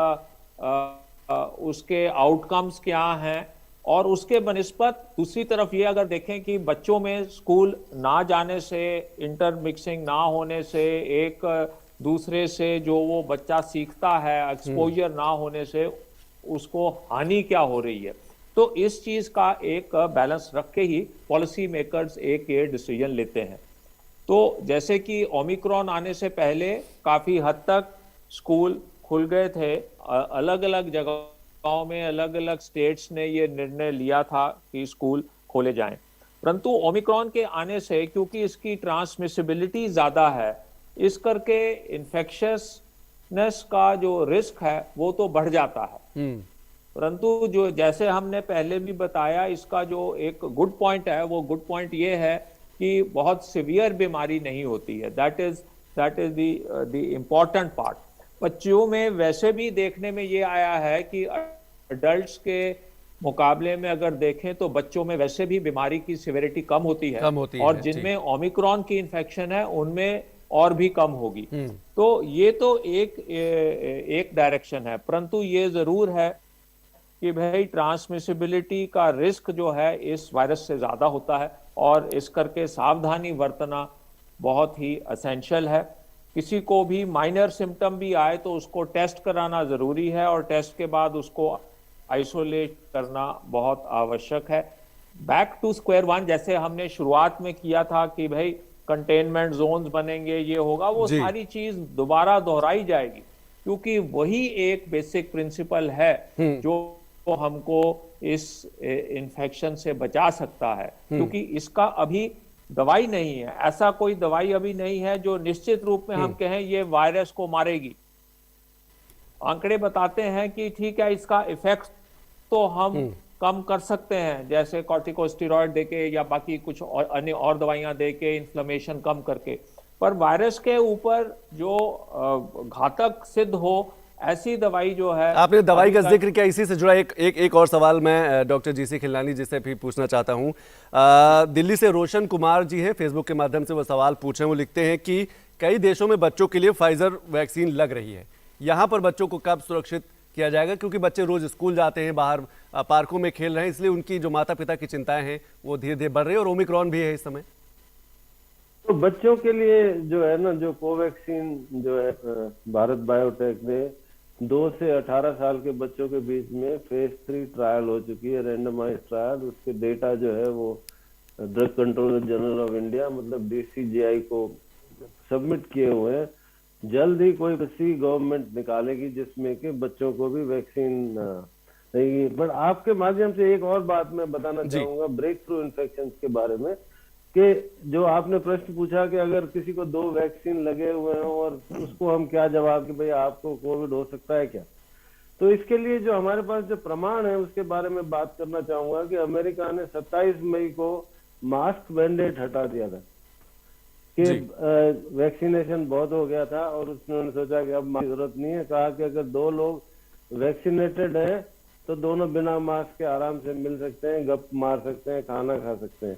उसके आउटकम्स क्या हैं, और उसके बनिस्बत दूसरी तरफ ये अगर देखें कि बच्चों में स्कूल ना जाने से, इंटरमिक्सिंग ना होने से, एक दूसरे से जो वो बच्चा सीखता है, एक्सपोजर ना होने से उसको हानि क्या हो रही है। तो इस चीज का एक बैलेंस रख के ही पॉलिसी मेकर्स एक ये डिसीजन लेते हैं। तो जैसे कि ओमिक्रॉन आने से पहले काफी हद तक स्कूल खुल गए थे, अलग अलग जगहों में अलग अलग स्टेट्स ने ये निर्णय लिया था कि स्कूल खोले जाएं, परंतु ओमिक्रॉन के आने से क्योंकि इसकी ट्रांसमिसिबिलिटी ज्यादा है, इस करके इन्फेक्शियसनेस का जो रिस्क है वो तो बढ़ जाता है। परंतु जो जैसे हमने पहले भी बताया, इसका जो एक गुड पॉइंट है वो गुड पॉइंट ये है कि बहुत सिवियर बीमारी नहीं होती है। That is the important part. बच्चों में वैसे भी देखने में ये आया है कि अडल्ट्स के मुकाबले में अगर देखें तो बच्चों में वैसे भी बीमारी की सिवियरिटी कम होती है, और जिनमें ओमिक्रॉन की इन्फेक्शन है उनमें और भी कम होगी। तो ये तो एक डायरेक्शन है, परंतु ये जरूर है कि भाई ट्रांसमिसिबिलिटी का रिस्क जो है इस वायरस से ज्यादा होता है, और इस करके सावधानी बरतना बहुत ही एसेंशियल है। किसी को भी माइनर सिम्टम भी आए तो उसको टेस्ट कराना जरूरी है, और टेस्ट के बाद उसको आइसोलेट करना बहुत आवश्यक है। बैक टू स्क्वायर वन जैसे हमने शुरुआत में किया था कि भाई कंटेनमेंट जोन्स बनेंगे, ये होगा, वो सारी चीज दोबारा दोहराई जाएगी, क्योंकि वही एक बेसिक प्रिंसिपल है जो हमको इस इन्फेक्शन से बचा सकता है। क्योंकि इसका अभी दवाई नहीं है, ऐसा कोई दवाई अभी नहीं है जो निश्चित रूप में हम कहें ये वायरस को मारेगी। आंकड़े बताते हैं कि ठीक है, इसका इफेक्ट तो हम कम कर सकते हैं, जैसे कॉर्टिकोस्टेरॉइड देके या बाकी कुछ अन्य और दवाइयां देके इन्फ्लेमेशन कम करके, पर वायरस के ऊपर जो घातक सिद्ध हो ऐसी दवाई जो है। आपने दवाई का जिक्र किया, इसी से जुड़ा एक और सवाल मैं डॉक्टर जीसी खिलनानी जी से भी पूछना चाहता हूं। दिल्ली से रोशन कुमार जी हैं, फेसबुक के माध्यम से वो सवाल पूछ रहे हैं। वो लिखते हैं कि कई देशों में बच्चों के लिए फाइजर वैक्सीन लग रही है, यहाँ पर बच्चों को कब सुरक्षित किया जाएगा, क्योंकि बच्चे रोज स्कूल जाते हैं, बाहर पार्कों में खेल रहे हैं, इसलिए उनकी जो माता पिता की चिंताएं हैं वो धीरे धीरे बढ़ रही है, और ओमिक्रॉन भी है इस समय। तो बच्चों के लिए जो है ना, जो कोवैक्सीन जो है भारत बायोटेक ने 2 से 18 साल के बच्चों के बीच में फेज 3 ट्रायल हो चुकी है, रैंडमाइज ट्रायल। उसके डेटा जो है वो drug controller general of India मतलब DCGI को सबमिट किए हुए हैं। जल्द ही कोई किसी गवर्नमेंट निकालेगी जिसमें कि बच्चों को भी वैक्सीन देगी। बट आपके माध्यम से एक और बात मैं बताना चाहूंगा ब्रेक थ्रू इन्फेक्शन के बारे में, कि जो आपने प्रश्न पूछा कि अगर किसी को 2 वैक्सीन लगे हुए हैं और उसको हम क्या जवाब कि भाई आपको कोविड हो सकता है क्या। तो इसके लिए जो हमारे पास जो प्रमाण है उसके बारे में बात करना चाहूंगा कि अमेरिका ने 27 मई को मास्क मैंडेट हटा दिया था कि वैक्सीनेशन बहुत हो गया था और उन्होंने सोचा कि अब मास्क की जरूरत नहीं है। कहा कि अगर 2 लोग वैक्सीनेटेड हैं तो दोनों बिना मास्क के आराम से मिल सकते हैं, गप मार सकते हैं, खाना खा सकते हैं।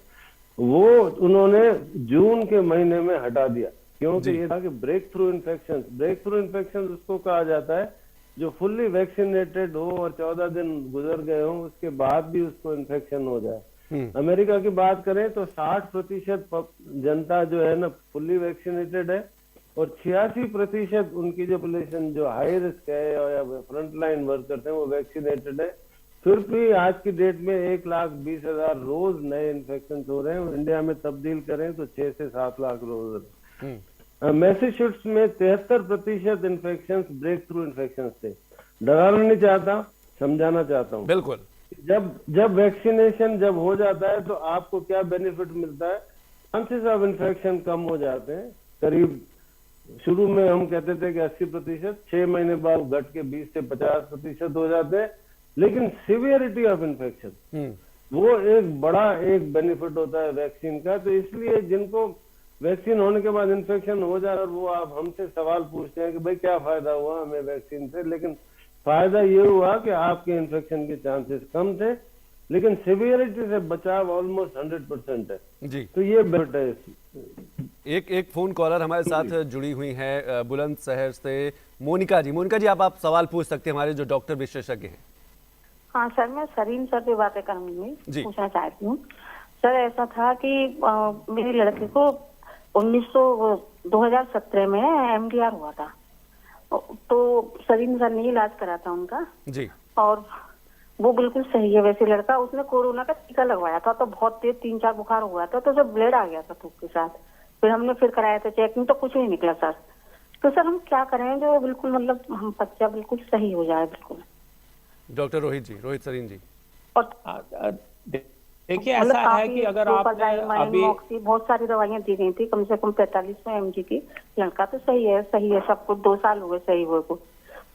वो उन्होंने जून के महीने में हटा दिया क्योंकि ये था कि ब्रेक थ्रू इन्फेक्शन उसको कहा जाता है जो फुल्ली वैक्सीनेटेड हो और 14 दिन गुजर गए हो उसके बाद भी उसको इन्फेक्शन हो जाए। अमेरिका की बात करें तो 60% जनता जो है ना फुल्ली वैक्सीनेटेड है और 86% उनकी जो पॉपुलेशन जो हाई रिस्क है या फ्रंट लाइन वर्कर्स हैं वो वैक्सीनेटेड है। फिर भी आज की डेट में 1,20,000 रोज नए इन्फेक्शन हो रहे हैं। इंडिया में तब्दील करें तो 6 से 7 लाख रोज। मैसेच्यूसेट्स में 73% इन्फेक्शन ब्रेक थ्रू इन्फेक्शन थे। डराना नहीं चाहता, समझाना चाहता हूँ। बिल्कुल। जब वैक्सीनेशन जब हो जाता है तो आपको क्या बेनिफिट मिलता है, चांसेस ऑफ इन्फेक्शन कम हो जाते हैं। करीब शुरू में हम कहते थे कि 80%, 6 महीने बाद घट के 20 से 50% हो जाते हैं। लेकिन सिवियरिटी ऑफ इन्फेक्शन वो एक बड़ा एक बेनिफिट होता है वैक्सीन का। तो इसलिए जिनको वैक्सीन होने के बाद इन्फेक्शन हो जाए और वो आप हमसे सवाल पूछते हैं कि भाई क्या फायदा हुआ हमें वैक्सीन से, लेकिन फायदा ये हुआ कि आपके इन्फेक्शन के चांसेस कम थे लेकिन सिवियरिटी से बचाव ऑलमोस्ट 100% है जी। तो ये बेटर है। एक फोन कॉलर हमारे साथ जुड़ी हुई है बुलंदशहर से मोनिका जी। आप सवाल पूछ सकते हैं हमारे जो डॉक्टर विशेषज्ञ हैं। हाँ सर, मैं सरीन सर से बातें करूंगी, पूछना चाहती हूँ। सर ऐसा था कि मेरे लड़के को 2017 में MDR हुआ था, तो सरीन सर ने इलाज करा था उनका जी, और वो बिल्कुल सही है वैसे लड़का। उसने कोरोना का टीका लगवाया था तो बहुत तेज 3-4 बुखार हुआ था तो उसे ब्लड आ गया था थूक के साथ। फिर हमने फिर कराया था चेकिंग तो कुछ नहीं निकला सर। तो सर हम क्या करें जो बिल्कुल मतलब हम बच्चा बिल्कुल सही हो जाए बिल्कुल। डॉक्टर रोहित सरीन जी। और देखिए ऐसा है कि अगर आपने अभी बहुत सारी दवाइयां दी गई थी, कम से कम 4500 mg की। लड़का तो सही है सब कुछ, 2 साल हो गए सही हुए को।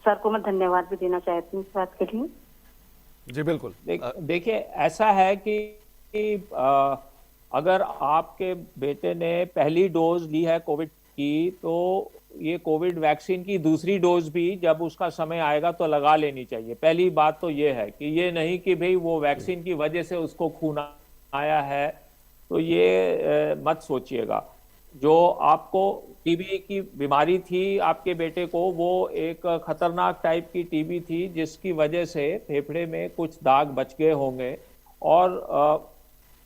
सर को मैं धन्यवाद भी देना चाहती हूँ इस बात के लिए। जी बिल्कुल। देखिए ऐसा है कि अगर आपके बेटे ने पहली डोज ली है कोविड की तो ये कोविड वैक्सीन की दूसरी डोज भी जब उसका समय आएगा तो लगा लेनी चाहिए। पहली बात तो ये है कि ये नहीं कि भाई वो वैक्सीन की वजह से उसको खून आया है, तो ये मत सोचिएगा। जो आपको टीबी की बीमारी थी आपके बेटे को, वो एक खतरनाक टाइप की टीबी थी जिसकी वजह से फेफड़े में कुछ दाग बच गए होंगे और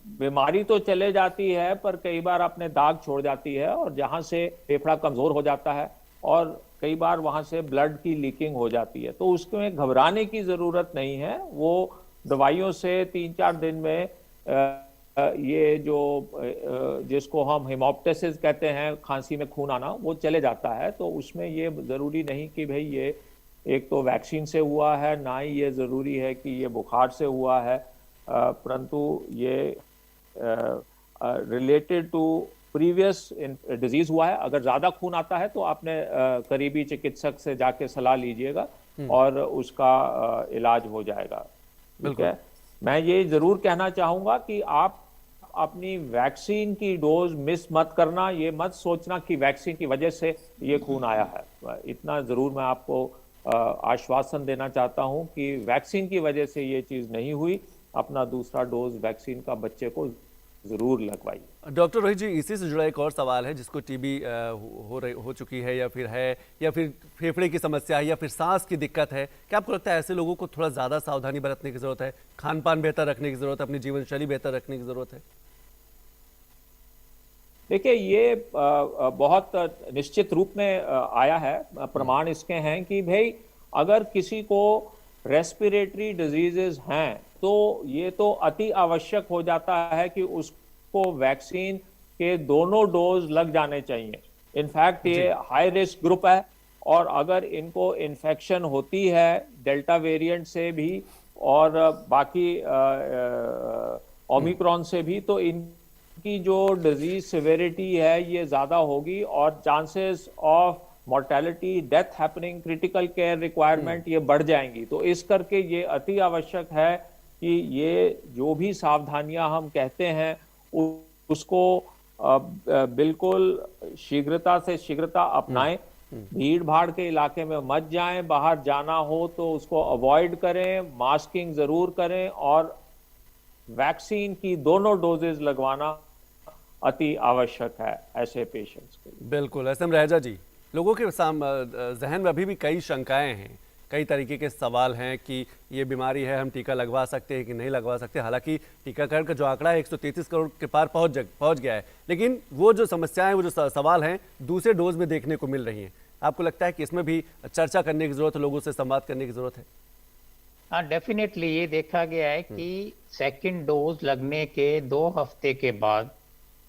बीमारी तो चले जाती है पर कई बार अपने दाग छोड़ जाती है और जहां से फेफड़ा कमजोर हो जाता है और कई बार वहां से ब्लड की लीकिंग हो जाती है। तो उसमें घबराने की जरूरत नहीं है। वो दवाइयों से 3-4 दिन में ये जो जिसको हम हेमोप्टाइसिस कहते हैं, खांसी में खून आना, वो चले जाता है। तो उसमें ये जरूरी नहीं कि भाई ये एक तो वैक्सीन से हुआ है, ना ही ये जरूरी है कि ये बुखार से हुआ है, परंतु ये रिलेटेड टू प्रीवियस डिजीज हुआ है। अगर ज्यादा खून आता है तो आपने करीबी चिकित्सक से जाके सलाह लीजिएगा और उसका इलाज हो जाएगा। ठीक है। मैं ये जरूर कहना चाहूंगा कि आप अपनी वैक्सीन की डोज मिस मत करना। ये मत सोचना कि वैक्सीन की वजह से ये खून आया है। इतना जरूर मैं आपको आश्वासन देना चाहता हूं कि वैक्सीन की वजह से ये चीज नहीं हुई। अपना दूसरा डोज वैक्सीन का बच्चे को जरूर लगवाइए। डॉक्टर रोहित जी, इसी से जुड़ा एक और सवाल है, जिसको टीबी हो चुकी है या फिर फेफड़े की समस्या है या फिर सांस की दिक्कत है, क्या आपको लगता है ऐसे लोगों को थोड़ा ज्यादा सावधानी बरतने की जरूरत है, खान पान बेहतर रखने की जरूरत है, अपनी जीवन शैली बेहतर रखने की जरूरत है? देखिए ये बहुत निश्चित रूप में आया है। प्रमाण इसके हैं कि भाई अगर किसी को रेस्पिरेटरी डिजीजेस हैं तो ये तो अति आवश्यक हो जाता है कि उसको वैक्सीन के दोनों डोज लग जाने चाहिए। इनफैक्ट ये हाई रिस्क ग्रुप है और अगर इनको इन्फेक्शन होती है डेल्टा वेरिएंट से भी और बाकी ओमिक्रॉन से भी, तो इनकी जो डिजीज सिविरिटी है ये ज्यादा होगी और chances of mortality, death happening, critical care requirement ये बढ़ जाएंगी। तो इस करके ये अति आवश्यक है कि ये जो भी सावधानियां हम कहते हैं उसको बिल्कुल शीघ्रता से शीघ्रता अपनाएं। भीड़ भाड़ के इलाके में मत जाएं, बाहर जाना हो तो उसको अवॉइड करें, मास्किंग जरूर करें और वैक्सीन की दोनों डोजेज लगवाना अति आवश्यक है ऐसे पेशेंट्स के लिए। बिल्कुल। एसएम रहेजा जी, लोगों के जहन में अभी भी कई शंकाएं हैं, कई तरीके के सवाल हैं कि ये बीमारी है, हम टीका लगवा सकते हैं कि नहीं लगवा सकते। हालांकि टीकाकरण का जो आंकड़ा है 133 करोड़ के पार पहुंच गया है, लेकिन वो जो समस्याएं, वो जो सवाल हैं दूसरे डोज में देखने को मिल रही हैं। आपको लगता है कि इसमें भी चर्चा करने की जरूरत है, लोगों से संवाद करने की जरूरत है? हाँ, डेफिनेटली ये देखा गया है कि सेकंड डोज लगने के 2 हफ्ते के बाद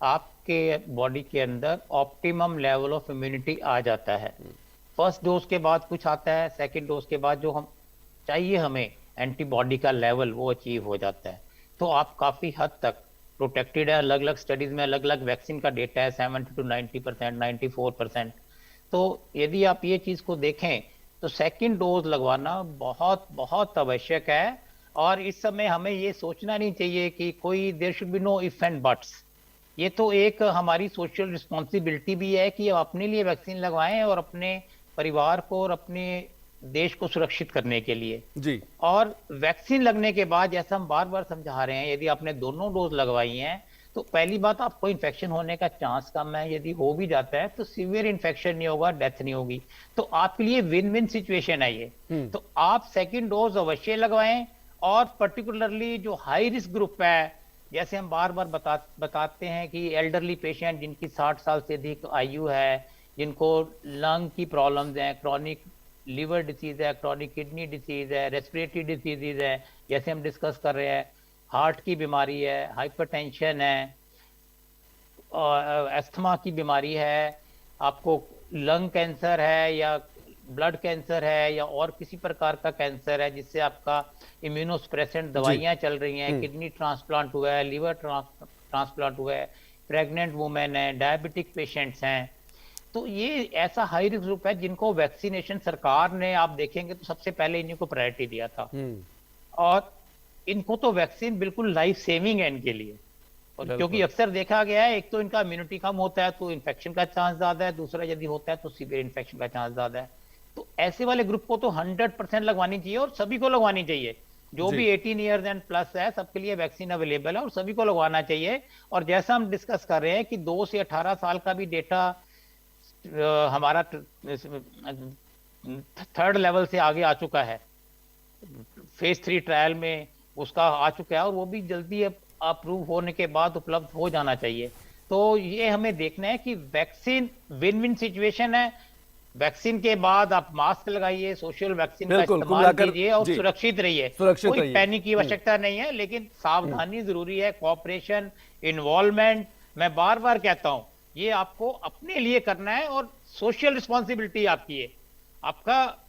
आपके बॉडी के अंदर ऑप्टिमम लेवल ऑफ इम्यूनिटी आ जाता है। फर्स्ट डोज के बाद कुछ आता है, सेकंड डोज के बाद जो हम चाहिए हमें एंटीबॉडी का लेवल वो अचीव हो जाता है। तो आप काफी हद तक प्रोटेक्टेड है। अलग अलग स्टडीज में अलग अलग वैक्सीन का डेटा है, 70 to 90%, 94%। तो यदि आप ये चीज को देखें तो सेकंड डोज लगवाना बहुत बहुत आवश्यक है। और इस समय हमें ये सोचना नहीं चाहिए कि कोई there should be no if and buts. ये तो एक हमारी सोशल रिस्पॉन्सिबिलिटी भी है कि अपने लिए वैक्सीन लगवाएं और अपने परिवार को और अपने देश को सुरक्षित करने के लिए जी। और वैक्सीन लगने के बाद जैसा हम बार बार समझा रहे हैं, यदि आपने दोनों डोज लगवाई हैं तो पहली बात आपको इन्फेक्शन होने का चांस कम है। यदि हो भी जाता है तो सीवियर इन्फेक्शन नहीं होगा, डेथ नहीं होगी। तो आपके लिए विन विन सिचुएशन है ये। तो आप सेकंड डोज अवश्य लगवाएं। और पर्टिकुलरली जो हाई रिस्क ग्रुप है, जैसे हम बार बार बताते हैं कि एल्डरली पेशेंट जिनकी 60 साल से अधिक आयु है, जिनको लंग की प्रॉब्लम्स हैं, क्रॉनिक लिवर डिसीज है, क्रॉनिक किडनी डिसीज है, रेस्पिरेटरी डिसीजेज है, जैसे हम डिस्कस कर रहे हैं, हार्ट की बीमारी है, हाइपरटेंशन है, अस्थमा की बीमारी है, आपको लंग कैंसर है या ब्लड कैंसर है या और किसी प्रकार का कैंसर है जिससे आपका इम्यूनोस्प्रेसेंट दवाइयां चल रही हैं, किडनी ट्रांसप्लांट हुआ है, लिवर ट्रांसप्लांट हुआ है, प्रेग्नेंट वुमेन है, डायबिटिक पेशेंट्स हैं। तो ये ऐसा हाई रिस्क ग्रुप है जिनको वैक्सीनेशन सरकार ने, आप देखेंगे तो सबसे पहले इन्हीं को प्रायोरिटी दिया था। और इनको तो वैक्सीन बिल्कुल लाइफ सेविंग है इनके लिए। और क्योंकि अक्सर देखा गया है, एक तो इनका इम्यूनिटी कम होता है तो इन्फेक्शन का चांस ज्यादा है, दूसरा यदि होता है तो सीवियर इन्फेक्शन का चांस ज्यादा है। तो ऐसे वाले ग्रुप को तो 100% लगवानी चाहिए और सभी को लगवानी चाहिए। जो भी 18 ईयर्स एंड प्लस है सबके लिए वैक्सीन अवेलेबल है और सभी को लगवाना चाहिए। और जैसा हम डिस्कस कर रहे हैं कि 2 से 18 साल का भी डेटा हमारा 3rd लेवल से आगे आ चुका है, फेज 3 ट्रायल में उसका आ चुका है और वो भी जल्दी अप्रूव होने के बाद उपलब्ध हो जाना चाहिए। तो ये हमें देखना है कि वैक्सीन विन विन सिचुएशन है। वैक्सीन के बाद आप मास्क लगाइए, सोशल वैक्सीन का इस्तेमाल कीजिए और सुरक्षित रहिए। कोई पैनिक की आवश्यकता नहीं है, लेकिन सावधानी जरूरी है, कोऑपरेशन, इन्वॉल्वमेंट। मैं बार बार कहता हूं ये आपको अपने लिए करना है और सोशल रिस्पॉन्सिबिलिटी आपकी है, आपका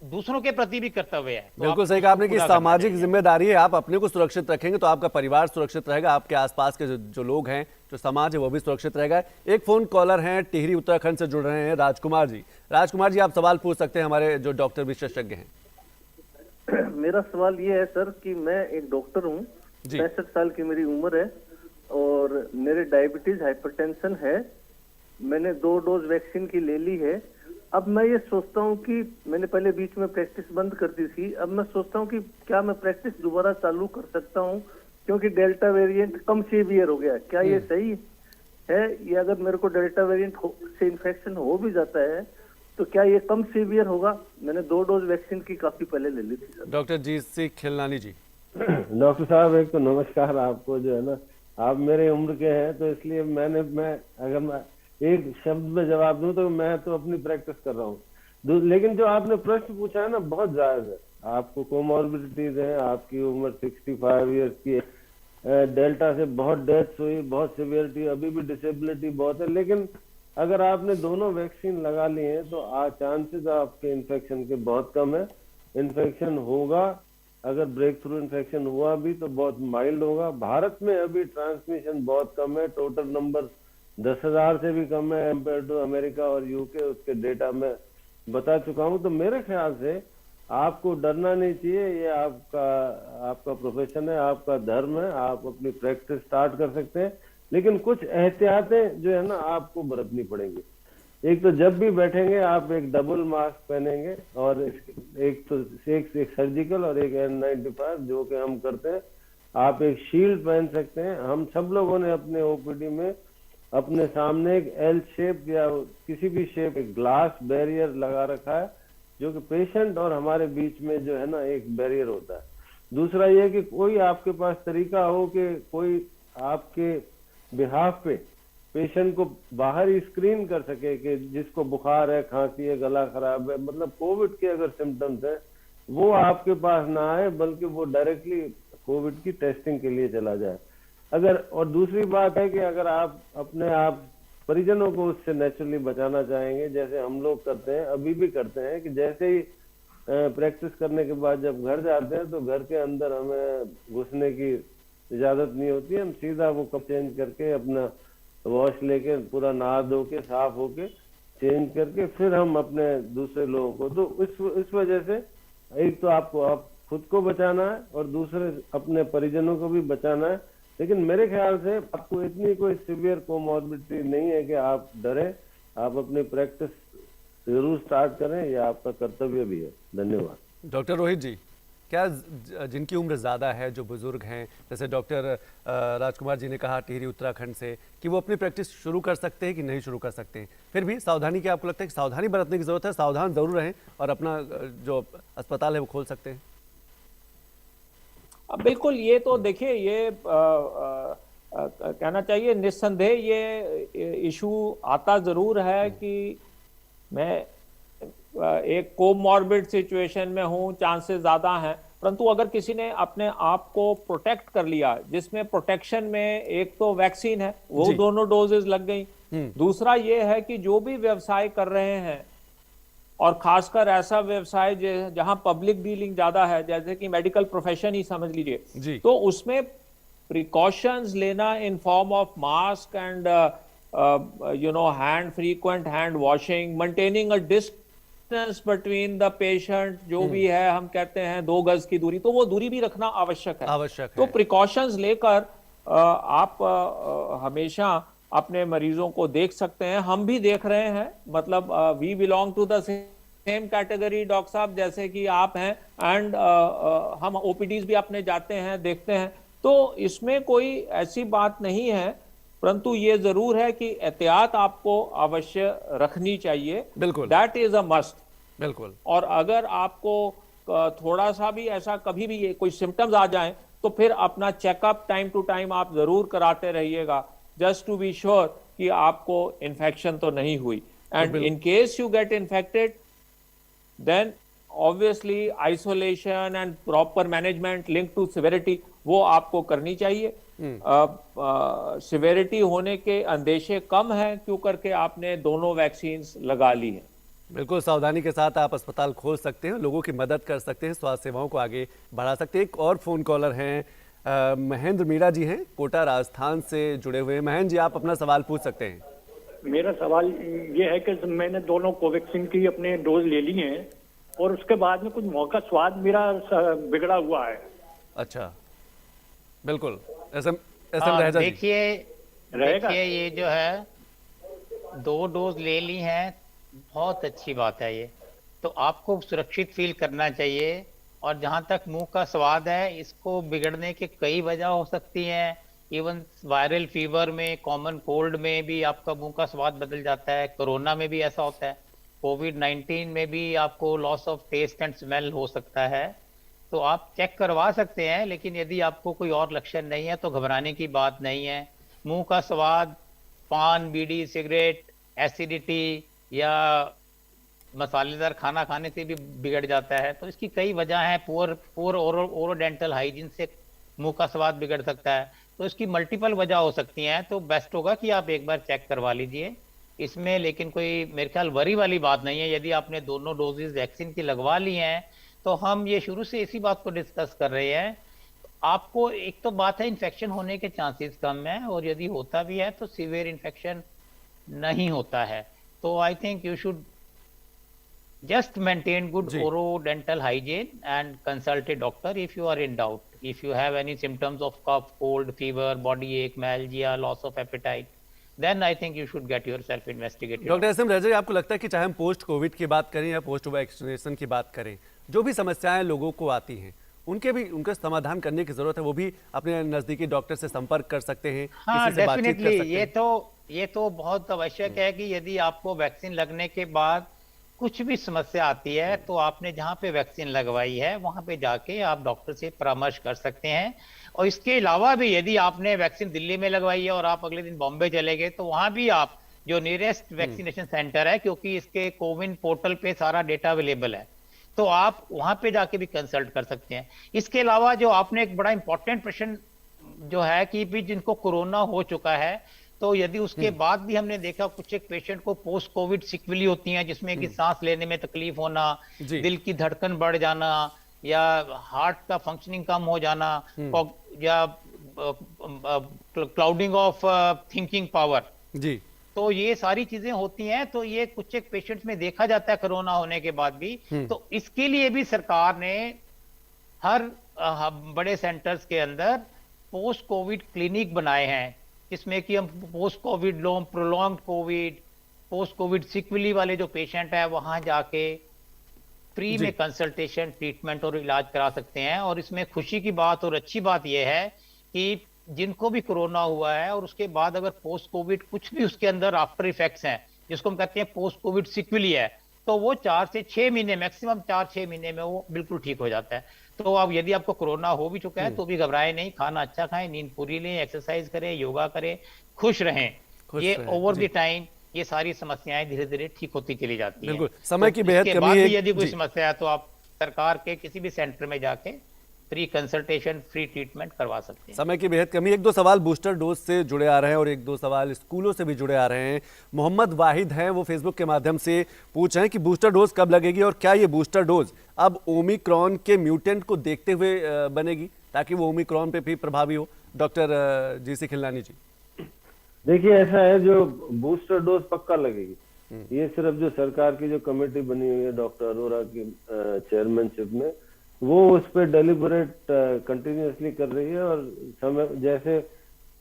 दूसरों के प्रति भी कर्तव्य है। तो बिल्कुल सही कहा आपने कि सामाजिक जिम्मेदारी है। आप अपने को सुरक्षित रखेंगे तो आपका परिवार सुरक्षित रहेगा, आपके आसपास के जो लोग हैं, जो समाज है वो भी सुरक्षित रहेगा। एक फोन कॉलर हैं टिहरी उत्तराखंड से जुड़ रहे हैं, राजकुमार जी। राजकुमार जी, आप सवाल पूछ सकते हैं हमारे जो डॉक्टर विशेषज्ञ हैं। मेरा सवाल ये है सर कि मैं एक डॉक्टर हूँ, 65 साल की मेरी उम्र है और मेरे डायबिटीज हाइपरटेंशन है। मैंने 2 डोज वैक्सीन की ले ली है। अब मैं ये सोचता हूँ कि मैंने पहले बीच में प्रैक्टिस बंद कर दी थी, अब मैं सोचता हूँ कि क्या मैं प्रैक्टिस दोबारा चालू कर सकता हूँ क्योंकि डेल्टा वेरिएंट कम सीवियर हो गया। क्या ये सही है? या अगर मेरे को डेल्टा वेरिएंट से इन्फेक्शन हो भी जाता है तो क्या ये कम सीवियर होगा? मैंने 2 डोज वैक्सीन की काफी पहले ले ली थी। डॉक्टर जी सी खिलनानी जी। डॉक्टर साहब, एक तो नमस्कार आपको। जो है ना, आप मेरे उम्र के हैं तो इसलिए मैं अगर मैं एक शब्द में जवाब दूं तो मैं तो अपनी प्रैक्टिस कर रहा हूँ। लेकिन जो आपने प्रश्न पूछा है ना, बहुत जायज है। आपको कोमॉर्बिडिटीज है, आपकी उम्र 65 ईयर्स की है, डेल्टा से बहुत डेथ्स हुई, बहुत सिवियरिटी, अभी भी डिसेबिलिटी बहुत है, लेकिन अगर आपने दोनों वैक्सीन लगा ली है तो चांसेस आपके इन्फेक्शन के बहुत कम है। इन्फेक्शन होगा, अगर ब्रेक थ्रू इन्फेक्शन हुआ भी तो बहुत माइल्ड होगा। भारत में अभी ट्रांसमिशन बहुत कम है, टोटल नंबर 10,000 से भी कम है एम्पेयर टू अमेरिका और यूके, उसके डेटा में बता चुका हूं। तो मेरे ख्याल से आपको डरना नहीं चाहिए, ये आपका प्रोफेशन है, आपका धर्म है, आप अपनी प्रैक्टिस स्टार्ट कर सकते हैं, लेकिन कुछ एहतियातें जो है ना आपको बरतनी पड़ेंगी। एक तो जब भी बैठेंगे आप एक डबल मास्क पहनेंगे, और एक सर्जिकल और एक N95 जो कि हम करते हैं। आप एक शील्ड पहन सकते हैं। हम सब लोगों ने अपने ओपीडी में अपने सामने एक एल शेप या किसी भी शेप एक ग्लास बैरियर लगा रखा है, जो कि पेशेंट और हमारे बीच में जो है ना एक बैरियर होता है। दूसरा ये कि कोई आपके पास तरीका हो कि कोई आपके बिहाफ पे पेशेंट को बाहर ही स्क्रीन कर सके कि जिसको बुखार है, खांसी है, गला खराब है, मतलब कोविड के अगर सिम्टम्स है, वो आपके पास ना आए, बल्कि वो डायरेक्टली कोविड की टेस्टिंग के लिए चला जाए। और दूसरी बात है कि अगर आप अपने आप परिजनों को उससे नेचुरली बचाना चाहेंगे, जैसे हम लोग करते हैं, अभी भी करते हैं, कि जैसे ही प्रैक्टिस करने के बाद जब घर जाते हैं तो घर के अंदर हमें घुसने की इजाजत नहीं होती है। हम सीधा वो कप चेंज करके अपना वॉश लेके पूरा नहा धो के साफ होके चेंज करके फिर हम अपने दूसरे लोगों को, तो इस वजह से एक तो आपको आप खुद को बचाना है और दूसरे अपने परिजनों को भी बचाना है। लेकिन मेरे ख्याल से आपको इतनी कोई सिवियर कोमॉर्बिडिटी नहीं है कि आप डरें। आप अपनी प्रैक्टिस जरूर स्टार्ट करें, यह आपका कर्तव्य भी है। धन्यवाद। डॉक्टर रोहित जी, क्या जिनकी उम्र ज़्यादा है, जो बुजुर्ग हैं, जैसे डॉक्टर राजकुमार जी ने कहा टिहरी उत्तराखंड से, कि वो अपनी प्रैक्टिस शुरू कर सकते हैं कि नहीं शुरू कर सकते हैं? फिर भी सावधानी की आपको लगता है कि सावधानी बरतने की ज़रूरत है, सावधान ज़रूर रहें और अपना जो अस्पताल है वो खोल सकते हैं? अब बिल्कुल, ये तो देखिए, ये कहना चाहिए निस्संदेह ये इशू आता जरूर है कि मैं एक कोमॉर्बिड सिचुएशन में हूं, चांसेस ज्यादा हैं, परंतु अगर किसी ने अपने आप को प्रोटेक्ट कर लिया, जिसमें प्रोटेक्शन में एक तो वैक्सीन है, वो दोनों डोजेस लग गई। दूसरा ये है कि जो भी व्यवसाय कर रहे हैं, और खासकर ऐसा व्यवसाय जहां पब्लिक डीलिंग ज्यादा है, जैसे कि मेडिकल प्रोफेशन ही समझ लीजिए, तो उसमें प्रिकॉशंस लेना in form of mask and frequent hand washing, maintaining a distance between the patient, जो भी है, हम कहते हैं 2 गज की दूरी, तो वो दूरी भी रखना आवश्यक है। तो प्रिकॉशंस लेकर आप हमेशा अपने मरीजों को देख सकते हैं। हम भी देख रहे हैं, मतलब we belong to the same category doctor साहब, जैसे कि आप हैं, एंड हम ओपीडीज भी अपने जाते हैं, देखते हैं, तो इसमें कोई ऐसी बात नहीं है, परंतु ये जरूर है कि एहतियात आपको अवश्य रखनी चाहिए। बिल्कुल, दैट इज अ मस्ट। बिल्कुल। और अगर आपको थोड़ा सा भी ऐसा कभी भी कोई सिम्टम्स आ जाएं, तो फिर अपना चेकअप टाइम टू टाइम आप जरूर कराते रहिएगा, जस्ट टू बी श्योर कि आपको इन्फेक्शन तो नहीं हुई। And in case you get infected, then obviously isolation and proper management link to severity वो आपको करनी चाहिए। सिवियरिटी होने के अंदेशे कम हैं क्यों करके आपने दोनों वैक्सीन लगा ली हैं। बिल्कुल, सावधानी के साथ आप अस्पताल खोल सकते हैं, लोगों की मदद कर सकते हैं, स्वास्थ्य सेवाओं को आगे बढ़ा सकते हैं। एक और फोन कॉलर हैं, महेंद्र मीरा जी हैं, कोटा राजस्थान से जुड़े हुए हैं। महेंद्र जी, आप अपना सवाल पूछ सकते हैं। मेरा सवाल ये है कि मैंने दोनों कोवैक्सीन की अपने डोज ले लिए हैं और उसके बाद में कुछ मौका स्वाद मेरा बिगड़ा हुआ है। अच्छा, बिल्कुल, देखिए ये जो है 2 डोज ले ली हैं, बहुत अच्छी बात है। ये तो आपको सुरक्षित फील करना चाहिए। और जहां तक मुंह का स्वाद है, इसको बिगड़ने के कई वजह हो सकती हैं। इवन वायरल फीवर में, कॉमन कोल्ड में भी आपका मुंह का स्वाद बदल जाता है। कोरोना में भी ऐसा होता है। कोविड-19 में भी आपको loss of taste and smell हो सकता है। तो आप चेक करवा सकते हैं, लेकिन यदि आपको कोई और लक्षण नहीं है तो घबराने की बात नहीं है। मुंह का स्वाद, पान, बीड़ी, सिगरेट, एसिडिटी या मसालेदार खाना खाने से भी बिगड़ जाता है। तो इसकी कई वजह हैं। पुअर ओरोडेंटल हाइजीन से मुंह का स्वाद बिगड़ सकता है। तो इसकी मल्टीपल वजह हो सकती हैं। तो बेस्ट होगा कि आप एक बार चेक करवा लीजिए इसमें। लेकिन कोई मेरे ख्याल वरी वाली बात नहीं है। यदि आपने दोनों डोजेज वैक्सीन की लगवा ली हैं, तो हम ये शुरू से इसी बात को डिस्कस कर रहे हैं। आपको एक तो बात है, इन्फेक्शन होने के चांसेस कम है, और यदि होता भी है तो सीवियर इन्फेक्शन नहीं होता है। तो I think you should just maintain good orodental hygiene and consult a doctor if you are in doubt. If you have any symptoms of cough, cold, fever, body ache, myalgia, loss of appetite, then I think you should get yourself investigated. Doctor S M Rajai, आपको लगता है कि चाहे हम पोस्ट कोविड की बात करें या पोस्ट वैक्सीनेशन की बात करें, जो भी समस्याएं लोगों को आती हैं उनके समाधान करने की जरूरत है, वो भी अपने नजदीकी डॉक्टर से संपर्क कर सकते हैं, हाँ, किसी से बातचीत कर सकते हैं। ये तो बहुत आवश्यक है कि यदि आपको वैक्सीन लगने के बाद कुछ भी समस्या आती है, तो आपने जहां पे वैक्सीन लगवाई है वहां पे जाके आप डॉक्टर से परामर्श कर सकते हैं। और इसके अलावा भी यदि आपने वैक्सीन दिल्ली में लगवाई है और आप अगले दिन बॉम्बे चले गए, तो वहां भी आप जो नियरेस्ट वैक्सीनेशन सेंटर है, क्योंकि इसके कोविन पोर्टल पे सारा डेटा अवेलेबल है, तो आप वहां पे जाके भी कंसल्ट कर सकते हैं। इसके अलावा जो आपने एक बड़ा इंपॉर्टेंट प्रश्न जो है कि भी जिनको कोरोना हो चुका है, तो यदि उसके बाद भी हमने देखा कुछ एक पेशेंट को पोस्ट कोविड सिक्विली होती हैं, जिसमें कि सांस लेने में तकलीफ होना, दिल की धड़कन बढ़ जाना, या हार्ट का फंक्शनिंग कम हो जाना, या क्लाउडिंग ऑफ थिंकिंग पावर जी, तो ये सारी चीजें होती हैं। तो ये कुछ एक पेशेंट्स में देखा जाता है कोरोना होने के बाद भी। तो इसके लिए भी सरकार ने हर बड़े सेंटर्स के अंदर पोस्ट कोविड क्लिनिक बनाए हैं, जिसमें कि हम post COVID prolong COVID, post COVID sequelae वाले जो पेशेंट है वहां जाके फ्री में कंसल्टेशन, ट्रीटमेंट और इलाज करा सकते हैं। और इसमें खुशी की बात और अच्छी बात यह है कि जिनको भी कोरोना हुआ है और उसके बाद अगर पोस्ट कोविड कुछ भी उसके अंदर आफ्टर इफेक्ट्स हैं, जिसको हम कहते हैं पोस्ट कोविड सिक्विली है, तो वो 4 से 6 महीने, मैक्सिमम 4-6 महीने में वो बिल्कुल ठीक हो जाता है। तो अब यदि आपको कोरोना हो भी चुका है तो भी घबराए नहीं, खाना अच्छा खाएं, नींद पूरी लें, एक्सरसाइज करें, योगा करें, खुश रहें। ये ओवर द टाइम ये सारी समस्याएं धीरे धीरे ठीक होती चली जाती हैं। समय की बेहद कमी है। यदि कोई समस्या है तो आप सरकार के किसी भी सेंटर में जाके फ्री कंसल्टेशन, फ्री ट्रीटमेंट करवा सकते हैं। समय की बेहद कमी। 1-2 सवाल बूस्टर डोज से जुड़े आ रहे हैं और 1-2 सवाल स्कूलों से भी जुड़े आ रहे हैं। मोहम्मद वाहिद हैं, वो फेसबुक के माध्यम से पूछ रहे हैं कि बूस्टर डोज कब लगेगी और क्या ये बूस्टर डोज अब ओमिक्रॉन के म्यूटेंट को देखते हुए बनेगी, ताकि वो ओमिक्रॉन पे भी प्रभावी हो। Doctor G C. खिलनानी जी। देखिए, ऐसा है, जो बूस्टर डोज पक्का लगेगी। ये सिर्फ जो सरकार की जो कमेटी बनी हुई है डॉक्टर अरोरा की चेयरमैनशिप में, वो उस पर डेलिबरेट कंटिन्यूसली कर रही है। और समय जैसे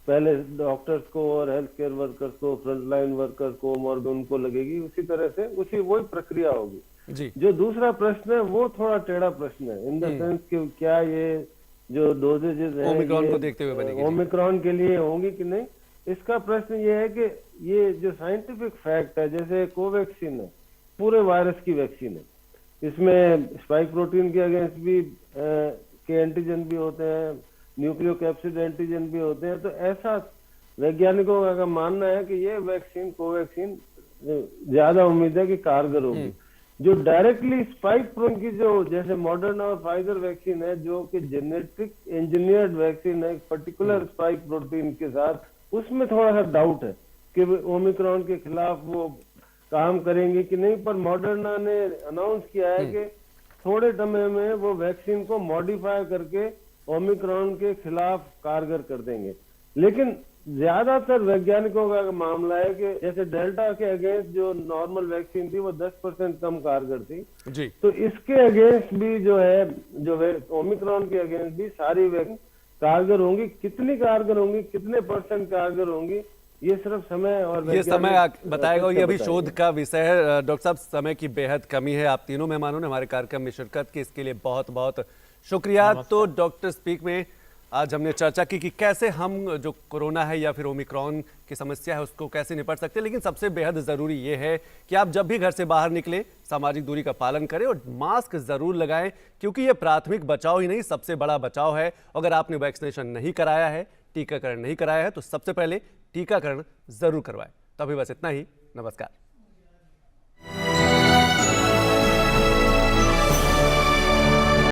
पहले डॉक्टर्स को और हेल्थ केयर वर्कर्स को, फ्रंटलाइन वर्कर्स को, और उनको लगेगी, उसी तरह से वही प्रक्रिया होगी जी। जो दूसरा प्रश्न है वो थोड़ा टेढ़ा प्रश्न है, इन द सेंस कि क्या ये जो डोजेजेस है ओमिक्रॉन को देखते हुए बनेगी, ओमिक्रॉन के लिए होंगी कि नहीं। इसका प्रश्न ये है कि ये जो साइंटिफिक फैक्ट है, जैसे कोवैक्सीन है, पूरे वायरस की वैक्सीन है, इसमें स्पाइक प्रोटीन के अगेंस्ट भी के एंटीजन भी होते हैं, न्यूक्लियोकैप्सिड एंटीजन भी होते हैं। तो ऐसा वैज्ञानिकों का मानना है कि ये वैक्सीन, कोवैक्सीन, ज्यादा उम्मीद है कि कारगर होगी। जो डायरेक्टली स्पाइक प्रोटीन की जो जैसे मॉडर्ना और फाइजर वैक्सीन है, जो कि जेनेटिक इंजीनियर्ड वैक्सीन है पर्टिकुलर स्पाइक प्रोटीन के साथ, उसमें थोड़ा सा डाउट है कि ओमिक्रॉन के खिलाफ वो काम करेंगे कि नहीं। पर मॉडर्ना ने अनाउंस किया है कि थोड़े समय में वो वैक्सीन को मॉडिफाई करके ओमिक्रॉन के खिलाफ कारगर कर देंगे। लेकिन ज्यादातर वैज्ञानिकों का मामला है कि जैसे डेल्टा के अगेंस्ट जो नॉर्मल वैक्सीन थी वो 10% कम कारगर थी जी। तो इसके अगेंस्ट भी जो है, जो ओमिक्रॉन के अगेंस्ट भी सारी वैक्सीन कारगर होंगी। कितनी कारगर होंगी, कितने % कारगर होंगी, ये सिर्फ समय और ये समय बताएगा। ये अभी शोध का विषय है। डॉक्टर साहब, समय की बेहद कमी है। आप तीनों मेहमानों ने हमारे कार्यक्रम में शिरकत की, इसके लिए बहुत बहुत शुक्रिया। तो डॉक्टर स्पीक में आज हमने चर्चा की कि कैसे हम जो कोरोना है या फिर ओमिक्रॉन की समस्या है उसको कैसे निपट सकते हैं। लेकिन सबसे बेहद ज़रूरी ये है कि आप जब भी घर से बाहर निकलें सामाजिक दूरी का पालन करें और मास्क ज़रूर लगाएं, क्योंकि ये प्राथमिक बचाव ही नहीं, सबसे बड़ा बचाव है। अगर आपने वैक्सीनेशन नहीं कराया है, टीकाकरण नहीं कराया है, तो सबसे पहले टीकाकरण ज़रूर करवाएं। तो अभी बस इतना ही। नमस्कार।